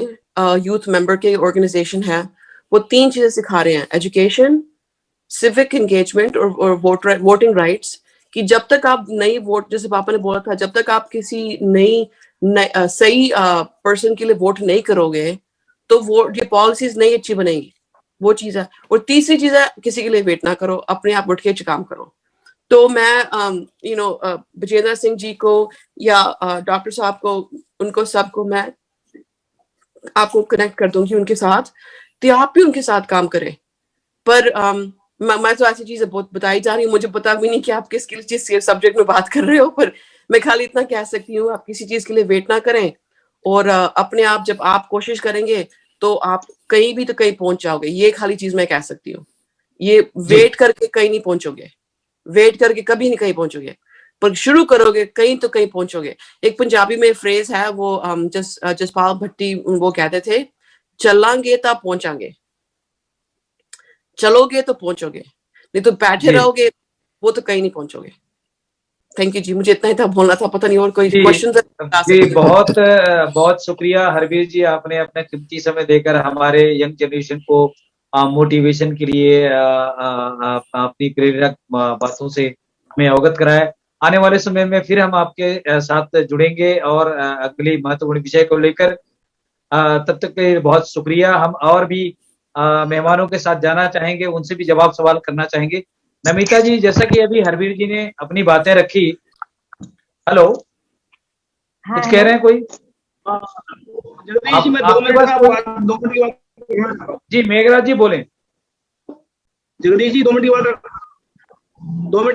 यूथ मेंबर के ऑर्गेनाइजेशन है। वो 3 चीजें सिखा रहे हैं, एजुकेशन, सिविक एंगेजमेंट और वोटिंग राइट्स। कि जब तक आप नई वोट, जैसे पापा ने बोला था, जब तक आप किसी सही पर्सन के लिए वोट नहीं करोगे तो वोट, ये पॉलिसीज नहीं अच्छी बनेगी, वो चीज है। और तीसरी चीज है, किसी के लिए वेट ना करो, अपने आप उठ के काम करो। तो मैं विजेंद्र सिंह जी को या डॉक्टर साहब को, उनको सबको मैं आपको कनेक्ट कर दूंगी उनके साथ, तो आप भी उनके साथ काम करें। पर मैं तो ऐसी चीजें बहुत बताई जा रही हूँ, मुझे पता भी नहीं कि आप किस सब्जेक्ट में बात कर रहे हो, पर मैं खाली इतना कह सकती हूँ, आप किसी चीज के लिए वेट ना करें। और अपने आप, जब आप कोशिश करेंगे तो आप कहीं भी तो कहीं पहुंच जाओगे। ये खाली चीज मैं कह सकती हूँ। ये वेट करके कहीं नहीं पहुंचोगे, वेट करके कभी नहीं कहीं पहुंचोगे, पर शुरू करोगे कहीं तो कहीं पहुंचोगे। एक पंजाबी में फ्रेज है, वो जसपाल भट्टी वो कहते थे, चलांगे तो पहुंचांगे, चलोगे तो पहुंचोगे, नहीं तो बैठे रहोगे वो तो कहीं नहीं पहुंचोगे। थैंक यू जी, मुझे इतना ही था बोलना था, पता नहीं और कोई क्वेश्चन जी। बहुत बहुत शुक्रिया हरवीर जी, आपने अपना कीमती समय देकर हमारे यंग जनरेशन को मोटिवेशन के लिए अपनी प्रेरक बातों से हमें अवगत कराया। आने वाले समय में फिर हम आपके साथ जुड़ेंगे और अगले महत्वपूर्ण विषय को लेकर। तब तक के बहुत शुक्रिया। हम और भी मेहमानों के साथ जाना चाहेंगे, उनसे भी जवाब सवाल करना चाहेंगे। नमिता जी, जैसा कि अभी हरवीर जी ने अपनी बातें रखी, हेलो, कुछ कह रहे हैं कोई? जी मेघराज जी बोले। जगदीश जी 2 मिनट की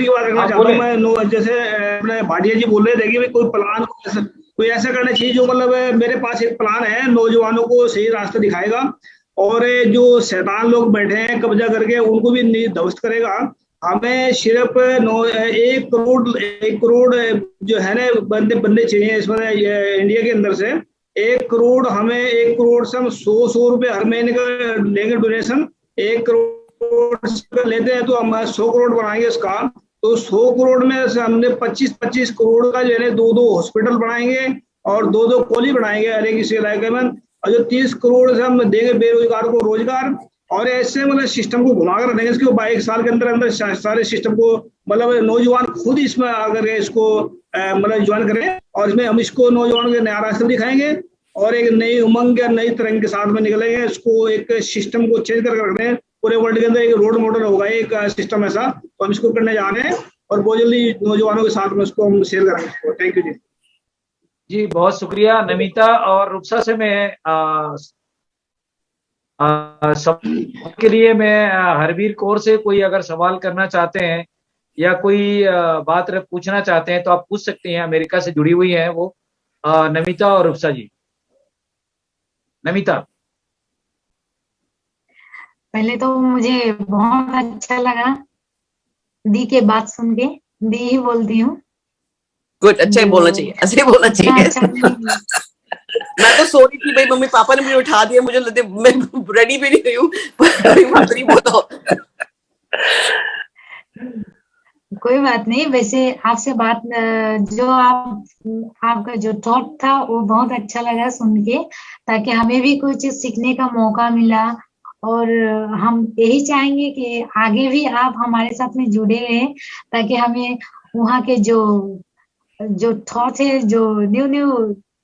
बात रखना चाहता हूँ मैं। जैसे अपने भाटिया जी बोल रहे थे कि कोई प्लान, कोई ऐसा करना चाहिए जो, मतलब मेरे पास एक प्लान है, नौजवानों को सही रास्ता दिखाएगा और जो शैतान लोग बैठे हैं कब्जा करके उनको भी ध्वस्त करेगा। हमें सिर्फ 1 करोड़ जो है ना बंदे चाहिए इसमें इंडिया के अंदर से। 1 करोड़, हमें 1 करोड़ से हम 100 रुपए हर महीने का लेंगे डोनेशन। 1 करोड़ लेते हैं तो हम 100 करोड़ बनाएंगे इसका। तो 100 करोड़ में से हमने 25 करोड़ का जो है 2 हॉस्पिटल बनाएंगे और 2 कॉलेज बनाएंगे हर एक इस इलाके में। और जो 30 करोड़ से हम देंगे बेरोजगार को रोजगार, और ऐसे मतलब सिस्टम को घुमा कर रखेंगे इसके 1 साल के अंदर सारे सिस्टम को, मतलब नौजवान खुद इसमें आकर इसको मतलब ज्वाइन करें और इसमें हम इसको नौजवानों के नया रास्ता दिखाएंगे और एक नई उमंग या नई तरंग के साथ में निकलेंगे। इसको एक सिस्टम को चेंज करके रख रहे हैं, पूरे वर्ल्ड के अंदर एक रोड मॉडल होगा एक सिस्टम ऐसा, तो हम इसको करने जा रहे हैं और बहुत जल्दी नौजवानों के साथ में इसको हम शेयर करेंगे। थैंक यू जी। जी बहुत शुक्रिया। नमिता और रुपसा से मैं सब के लिए मैं हरवीर कौर से कोई अगर सवाल करना चाहते हैं या कोई बात पूछना चाहते हैं तो आप पूछ सकते हैं। अमेरिका से जुड़ी हुई हैं वो नमिता और रुपसा जी। नमिता, पहले तो मुझे बहुत अच्छा लगा दी के बात सुन के, दी ही बोलती हूँ। गुड, अच्छा ही बोलना चाहिए, ऐसे ही बोलना चाहिए। मैं तो सो रही थी भाई, मम्मी पापा ने मुझे उठा दिया, मुझे लगता मैं रेडी भी नहीं हुई हूँ। कोई बात नहीं। वैसे आपसे बात जो आपका जो थॉट था वो बहुत अच्छा लगा सुन के, ताकि हमें भी कुछ सीखने का मौका मिला और हम यही चाहेंगे कि आगे भी आप हमारे साथ में जुड़े रहें, ताकि हमें वहाँ के जो थॉट है, जो न्यू न्यू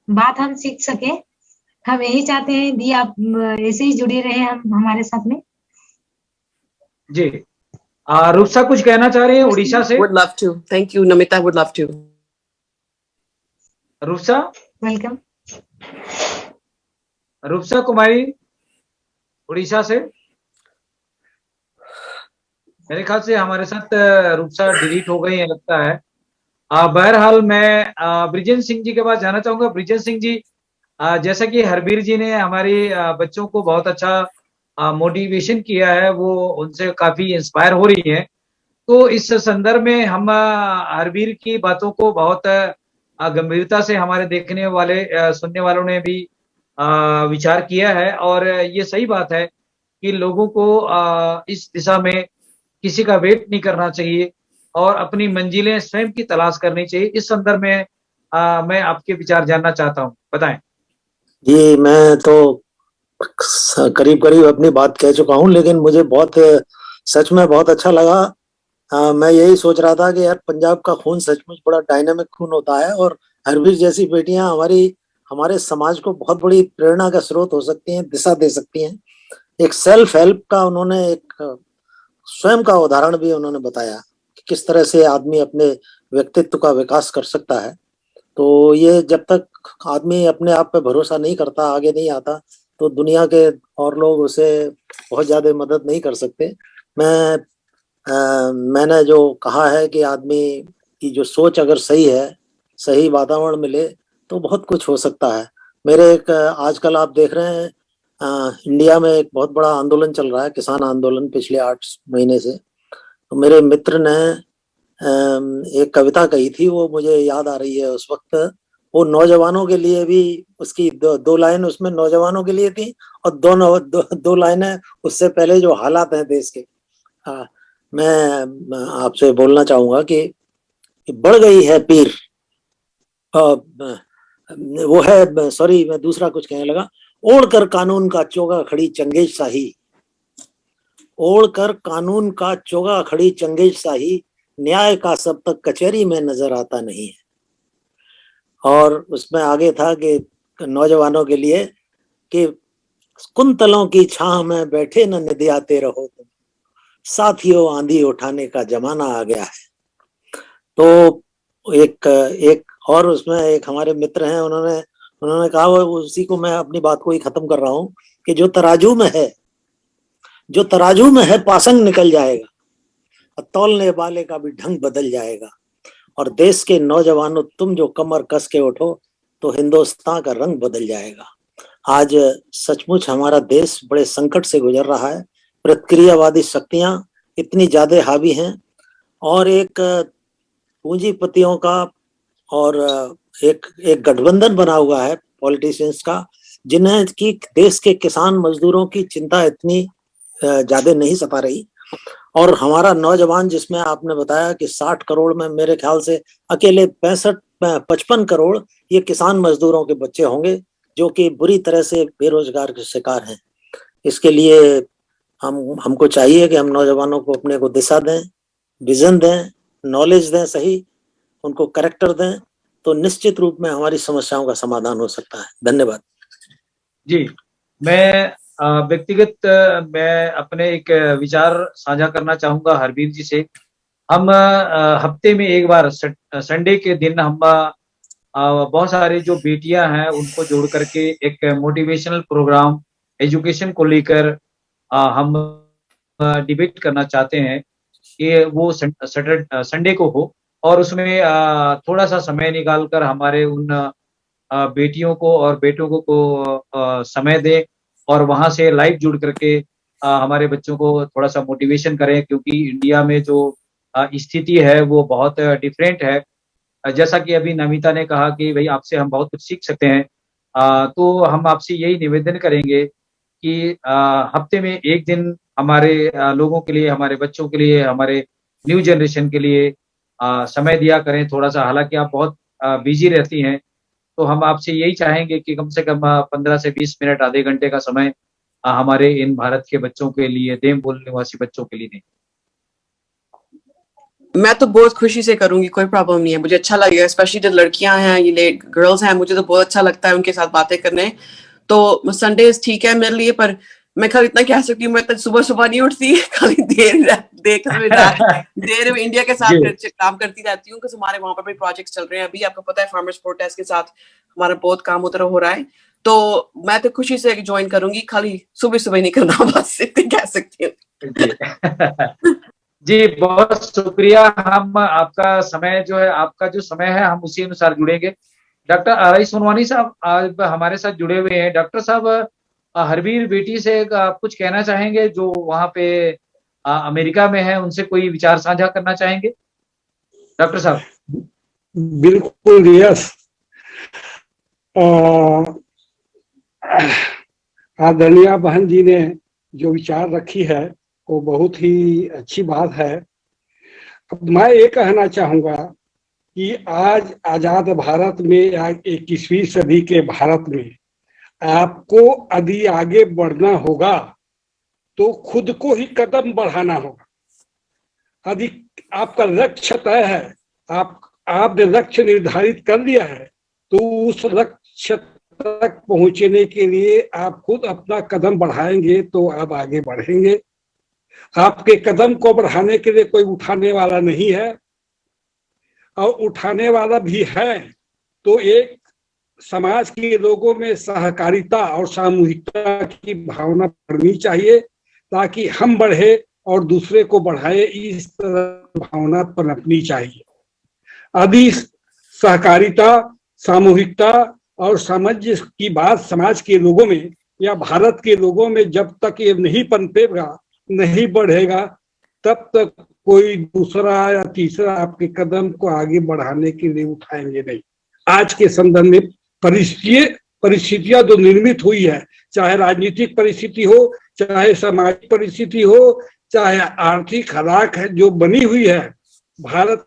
बात हम सीख सके। हम यही चाहते हैं दी आप ऐसे ही जुड़े रहे हम हमारे साथ में। जी, रूपसा कुछ कहना चाह रही है उड़ीसा से? Would love to. Thank you, Namita. Would love to. Rupsa, welcome. Rupsa Kumari Orissa से। मेरे ख्याल से हमारे साथ रूपसा डिलीट हो गई है लगता है। बहरहाल मैं ब्रिजेन सिंह जी के पास जाना चाहूंगा। ब्रिजेन सिंह जी, जैसा कि हरबीर जी ने हमारी बच्चों को बहुत अच्छा मोटिवेशन किया है, वो उनसे काफी इंस्पायर हो रही हैं। तो इस संदर्भ में हम हरबीर की बातों को बहुत गंभीरता से हमारे देखने वाले सुनने वालों ने भी विचार किया है, और ये सही बात है कि लोगों को इस दिशा में किसी का वेट नहीं करना चाहिए और अपनी मंजिलें स्वयं की तलाश करनी चाहिए। इस संदर्भ में मैं आपके विचार जानना चाहता हूँ, बताएं। जी, मैं तो करीब करीब अपनी बात कह चुका हूँ, लेकिन मुझे सच में बहुत अच्छा लगा। मैं यही सोच रहा था कि यार पंजाब का खून सचमुच बड़ा डायनामिक खून होता है, और हरबीर जैसी बेटियां हमारे समाज को बहुत बड़ी प्रेरणा का स्रोत हो सकती हैं, दिशा दे सकती हैं। एक सेल्फ हेल्प का उन्होंने एक स्वयं का उदाहरण भी उन्होंने बताया कि किस तरह से आदमी अपने व्यक्तित्व का विकास कर सकता है। तो ये जब तक आदमी अपने आप पे भरोसा नहीं करता, आगे नहीं आता, तो दुनिया के और लोग उसे बहुत ज्यादा मदद नहीं कर सकते। मैंने जो कहा है कि आदमी की जो सोच अगर सही है, सही वातावरण मिले, तो बहुत कुछ हो सकता है। आजकल आप देख रहे हैं इंडिया में एक बहुत बड़ा आंदोलन चल रहा है, किसान आंदोलन, पिछले 8 महीने से। तो मेरे मित्र ने एक कविता कही थी, वो मुझे याद आ रही है उस वक्त। वो नौजवानों के लिए भी, उसकी दो लाइन उसमें नौजवानों के लिए थी, और दो लाइनें उससे पहले जो हालात हैं देश के। मैं आपसे बोलना चाहूंगा कि बढ़ गई है पीर, वो है, सॉरी मैं दूसरा कुछ कहने लगा। ओढ़कर कानून का चोगा खड़ी चंगेज शाही, ओढ़कर कानून का चोगा खड़ी चंगेज शाही, न्याय का सब तक कचहरी में नजर आता नहीं है। और उसमें आगे था कि नौजवानों के लिए कि कुंतलों की छांव में बैठे न निधियाते रहो तुम, साथियों आंधी उठाने का जमाना आ गया है। तो एक और उसमें एक हमारे मित्र हैं, उन्होंने कहा, वो उसी को मैं अपनी बात को ही खत्म कर रहा हूँ कि जो तराजू में है पासंग निकल जाएगा, और तौलने वाले का भी ढंग बदल जाएगा। और देश के नौजवानों, तुम जो कमर कस के उठो तो हिंदुस्तान का रंग बदल जाएगा। आज सचमुच हमारा देश बड़े संकट से गुजर रहा है। प्रतिक्रियावादी शक्तियां इतनी ज्यादा हावी हैं, और एक पूंजीपतियों का और एक गठबंधन बना हुआ है पॉलिटिशियंस का, जिन्हें की देश के किसान मजदूरों की चिंता इतनी ज्यादा नहीं सता रही। और हमारा नौजवान, जिसमें आपने बताया कि 60 करोड़ में मेरे ख्याल से अकेले 55 करोड़ ये किसान मजदूरों के बच्चे होंगे, जो कि बुरी तरह से बेरोजगार के शिकार हैं। इसके लिए हमको चाहिए कि हम नौजवानों को अपने को दिशा दें, विजन दें, नॉलेज दें, सही उनको करेक्टर दें, तो निश्चित रूप में हमारी समस्याओं का समाधान हो सकता है। धन्यवाद जी। मैं व्यक्तिगत मैं अपने एक विचार साझा करना चाहूंगा हरबीर जी से। हम हफ्ते में एक बार संडे के दिन हम बहुत सारी जो बेटियां हैं उनको जोड़ करके एक मोटिवेशनल प्रोग्राम एजुकेशन को लेकर हम डिबेट करना चाहते हैं कि वो संडे को हो, और उसमें थोड़ा सा समय निकाल कर हमारे उन बेटियों को और बेटों को समय दें, और वहां से लाइव जुड़ करके हमारे बच्चों को थोड़ा सा मोटिवेशन करें, क्योंकि इंडिया में जो स्थिति है वो बहुत डिफरेंट है। जैसा कि अभी नमिता ने कहा कि भाई आपसे हम बहुत कुछ सीख सकते हैं, तो हम आपसे यही निवेदन करेंगे कि हफ्ते में एक दिन हमारे लोगों के लिए, हमारे बच्चों के लिए, हमारे न्यू जनरेशन के लिए समय दिया करें थोड़ा सा। हालांकि आप बहुत बिजी रहती हैं, तो हम आपसे यही चाहेंगे कि कम से कम 15 से 20 मिनट, आधे घंटे का समय हमारे इन भारत के बच्चों के लिए, देवभूमि निवासी बच्चों के लिए नहीं? मैं तो बहुत खुशी से करूंगी, कोई प्रॉब्लम नहीं है, मुझे अच्छा लगेगा, स्पेशली जो लड़कियां हैं, ये गर्ल्स हैं, मुझे तो बहुत अच्छा लगता है उनके साथ बातें करने। तो संडेज ठीक है मेरे लिए, पर मैं खाली इतना कह सकती हूँ, मैं तो सुबह सुबह नहीं उठती, खाली देर में इंडिया के साथ काम करती रहती हूँ, क्योंकि हमारे वहां पर भी प्रोजेक्ट्स चल रहे हैं। अभी आपको पता है फार्मर्स प्रोटेस्ट के साथ हमारा बहुत काम उधर हो रहा है, तो मैं तो खुशी से ज्वाइन करूंगी, खाली सुबह सुबह नहीं करना, बस इतने कह सकती हूँ। जी बहुत शुक्रिया। हम आपका समय जो है, आपका जो समय है, हम उसी अनुसार जुड़ेंगे। डॉक्टर आर.आई. सोनवानी साहब आज हमारे साथ जुड़े हुए हैं। डॉक्टर साहब, हरवीर बेटी से कुछ कहना चाहेंगे जो वहां पे अमेरिका में है, उनसे कोई विचार साझा करना चाहेंगे डॉक्टर साहब? बिल्कुल, यस। आदरणीय बहन जी ने जो विचार रखी है वो बहुत ही अच्छी बात है। अब मैं ये कहना चाहूंगा कि आज आजाद भारत में या 21वीं सदी के भारत में आपको यदि आगे बढ़ना होगा तो खुद को ही कदम बढ़ाना होगा। यदि आपका लक्ष्य तय है, आपने लक्ष्य निर्धारित कर लिया है, तो उस लक्ष्य तक पहुंचने के लिए आप खुद अपना कदम बढ़ाएंगे तो आप आगे बढ़ेंगे। आपके कदम को बढ़ाने के लिए कोई उठाने वाला नहीं है, और उठाने वाला भी है तो एक समाज के लोगों में सहकारिता और सामूहिकता की भावना बढ़नी चाहिए, ताकि हम बढ़े और दूसरे को बढ़ाए, इस तरह भावना पनपनी चाहिए। यदि सहकारिता, सामूहिकता और सामंजस्य की बात समाज के लोगों में या भारत के लोगों में जब तक ये नहीं पनपेगा, नहीं बढ़ेगा, तब तक कोई दूसरा या तीसरा आपके कदम को आगे बढ़ाने के लिए उठाएंगे नहीं। आज के संदर्भ में परिस्थितियां जो निर्मित हुई है, चाहे राजनीतिक परिस्थिति हो, चाहे सामाजिक परिस्थिति हो, चाहे आर्थिक हालात है जो बनी हुई है भारत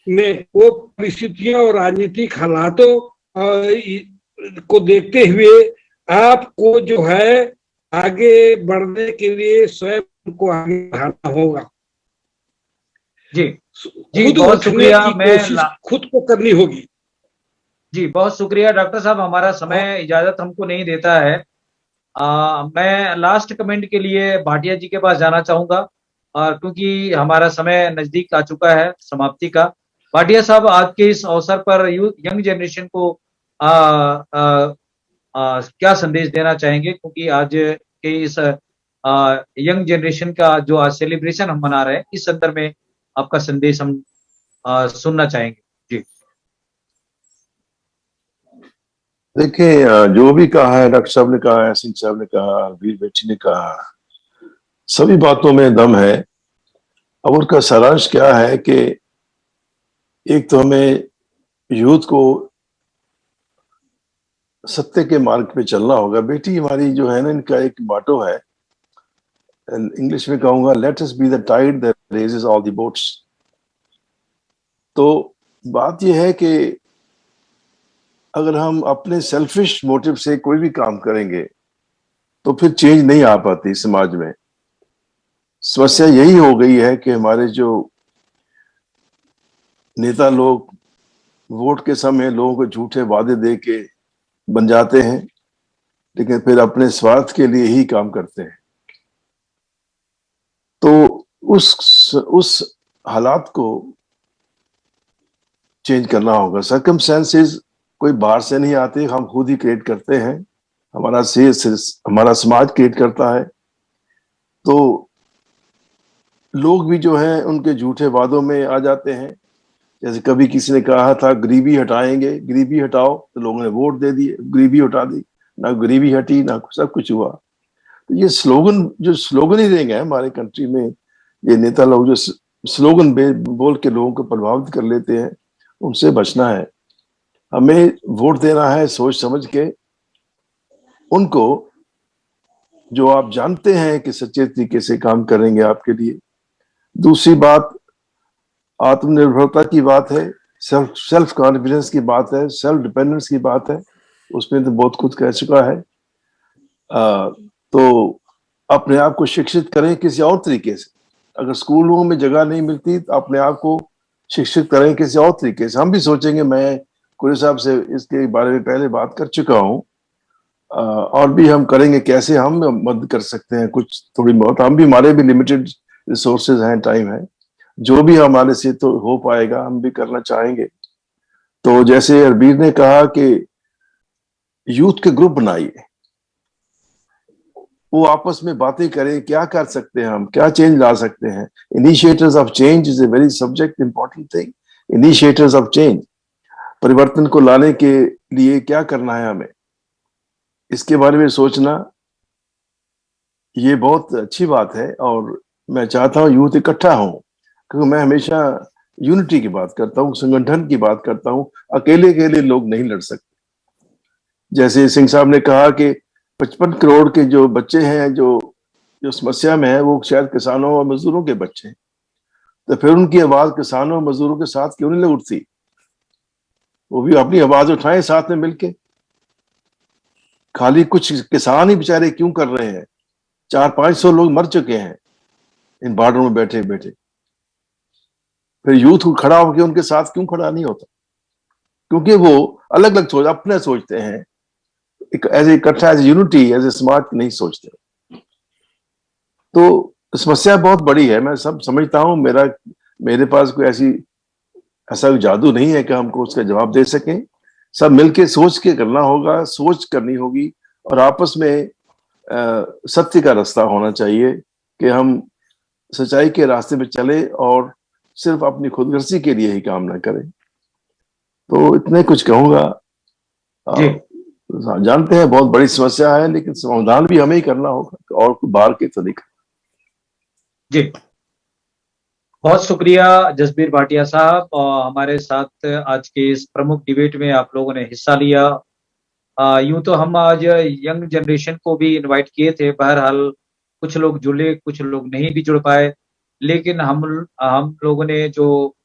में, वो परिस्थितियों और राजनीतिक हालातों को देखते हुए आपको जो है आगे बढ़ने के लिए स्वयं को आगे बढ़ाना होगा। जी जी बहुत शुक्रिया। मैं खुद को करनी होगी। जी बहुत शुक्रिया डॉक्टर साहब, हमारा समय इजाजत हमको नहीं देता है। मैं लास्ट कमेंट के लिए भाटिया जी के पास जाना चाहूंगा, और क्योंकि हमारा समय नजदीक आ चुका है समाप्ति का। भाटिया साहब, आज के इस अवसर पर यंग जनरेशन को क्या संदेश देना चाहेंगे, क्योंकि आज के इस यंग जनरेशन का जो आज सेलिब्रेशन हम मना रहे हैं, इस संदर्भ में आपका संदेश हम सुनना चाहेंगे। जी देखिए, जो भी कहा है, डॉक्टर साहब ने कहा है, सिंह साहब ने कहा, वीर बेटी ने कहा, सभी बातों में दम है। अब उनका सारांश क्या है कि एक तो हमें यूथ को सत्य के मार्ग पे चलना होगा। बेटी हमारी जो है ना, इनका एक मोटो है, इंग्लिश में कहूंगा, let us be the tide that raises all the boats. तो बात यह है कि अगर हम अपने सेल्फिश मोटिव से कोई भी काम करेंगे तो फिर चेंज नहीं आ पाती समाज में। समस्या यही हो गई है कि हमारे जो नेता लोग वोट के समय लोगों को झूठे वादे दे के बन जाते हैं, लेकिन फिर अपने स्वार्थ के लिए ही काम करते हैं। तो उस हालात को चेंज करना होगा। सर्कमस्टेंसेस कोई बाहर से नहीं आते, हम खुद ही क्रिएट करते हैं, हमारा समाज क्रिएट करता है। तो लोग भी जो है उनके झूठे वादों में आ जाते हैं। जैसे कभी किसी ने कहा था गरीबी हटाएंगे, गरीबी हटाओ, तो लोगों ने वोट दे दिए, गरीबी हटा दी, ना गरीबी हटी ना सब कुछ हुआ। तो ये स्लोगन ही देंगे हमारे कंट्री में, ये नेता लोग जो स्लोगन बोल के लोगों को प्रभावित कर लेते हैं, उनसे बचना है। हमें वोट देना है सोच समझ के उनको, जो आप जानते हैं कि सच्चे तरीके से काम करेंगे आपके लिए। दूसरी बात आत्मनिर्भरता की बात है, सेल्फ कॉन्फिडेंस की बात है, सेल्फ डिपेंडेंस की बात है। उसमें तो बहुत कुछ कह चुका है। तो अपने आप को शिक्षित करें किसी और तरीके से। अगर स्कूलों में जगह नहीं मिलती तो अपने आप को शिक्षित करें किसी और तरीके से। हम भी सोचेंगे, मैं कुरे साहब से इसके बारे में पहले बात कर चुका हूँ, और भी हम करेंगे कैसे हम मदद कर सकते हैं कुछ थोड़ी बहुत। हम भी, हमारे भी लिमिटेड रिसोर्सेज हैं, टाइम है, जो भी हमारे से तो हो पाएगा हम भी करना चाहेंगे। तो जैसे अरबीर ने कहा कि यूथ के ग्रुप बनाइए, वो आपस में बातें करें, क्या कर सकते हैं हम, क्या चेंज ला सकते हैं। Initiators of change is a very subject important thing. Initiators of change, परिवर्तन को लाने के लिए क्या करना है हमें, इसके बारे में सोचना, ये बहुत अच्छी बात है। और मैं चाहता हूँ यूथ इकट्ठा हो, क्योंकि मैं हमेशा यूनिटी की बात करता हूँ, संगठन की बात करता हूँ। अकेले अकेले लोग नहीं लड़ सकते। जैसे सिंह साहब ने कहा कि 55 करोड़ के जो बच्चे हैं जो समस्या में है, वो शायद किसानों और मजदूरों के बच्चे हैं। तो फिर उनकी आवाज किसानों और मजदूरों के साथ क्यों नहीं उठती? वो भी अपनी आवाज उठाएं साथ में मिलके। खाली कुछ किसान ही बेचारे क्यों कर रहे हैं? 400-500 लोग मर चुके हैं इन बॉर्डरों में बैठे बैठे। फिर यूथ खड़ा होकर उनके साथ क्यों खड़ा नहीं होता? क्योंकि वो अलग अलग अपने सोचते हैं, एज इकट्ठा, एज यूनिटी, एज ए समाज नहीं सोचते। तो समस्या बहुत बड़ी है, मैं सब समझता हूँ। मेरे पास कोई ऐसा जादू नहीं है कि हमको उसका जवाब दे सकें। सब मिलके सोच के करना होगा, सोच करनी होगी, और आपस में सत्य का रास्ता होना चाहिए कि हम सच्चाई के रास्ते पे चले और सिर्फ अपनी खुदगर्जी के लिए ही काम ना करें। तो इतने कुछ कहूंगा। जानते हैं बहुत बड़ी समस्या है, लेकिन समाधान भी हमें ही करना होगा, और कोई बाहर के तो नहीं। जी, बहुत शुक्रिया जसबीर भाटिया साहब, और हमारे साथ आज के इस प्रमुख डिबेट में आप लोगों ने हिस्सा लिया। यूं तो हम आज यंग जनरेशन को भी इनवाइट किए थे, बहरहाल कुछ लोग जुड़े, कुछ लोग नहीं भी जुड़ पाए, लेकिन हम लोगों ने जो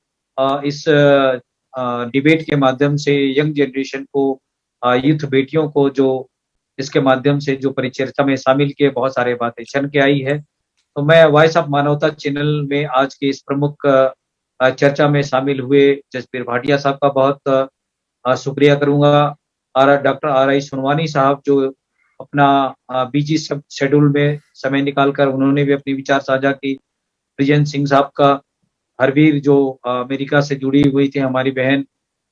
इस डिबेट के माध्यम से यंग जनरेशन को, यूथ बेटियों को जो इसके माध्यम से जो परिचर्चा में शामिल किए, बहुत सारे बातें छन के आई है। तो मैं वॉइस ऑफ मानवता चैनल में आज के इस प्रमुख चर्चा में शामिल हुए जसबीर भाटिया साहब का बहुत शुक्रिया करूंगा, और डॉक्टर RI सोनवानी साहब जो अपना बिजी सब शेड्यूल में समय निकालकर उन्होंने भी अपनी विचार साझा की। प्रिजन सिंह साहब का, हरवीर जो अमेरिका से जुड़ी हुई थी हमारी बहन,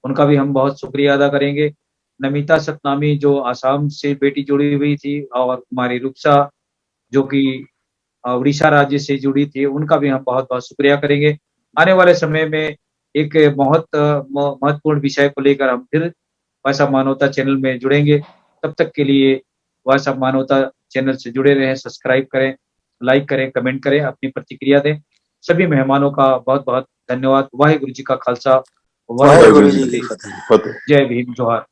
उनका भी हम बहुत शुक्रिया अदा करेंगे। नमिता सतनामी जो आसाम से बेटी जुड़ी हुई थी, और हमारी रुपसा जो कि उड़ीसा राज्य से जुड़ी थी, उनका भी हम बहुत बहुत शुक्रिया करेंगे। आने वाले समय में एक बहुत महत्वपूर्ण विषय को लेकर हम फिर वॉइस ऑफ मानवता चैनल में जुड़ेंगे। तब तक के लिए वॉइस ऑफ मानवता चैनल से जुड़े रहें, सब्सक्राइब करें, लाइक करें, कमेंट करें, अपनी प्रतिक्रिया दें। सभी मेहमानों का बहुत बहुत धन्यवाद। वाहिगुरु जी का खालसा, वाहिगुरु जी की फतेह। जय भीम, जोहार।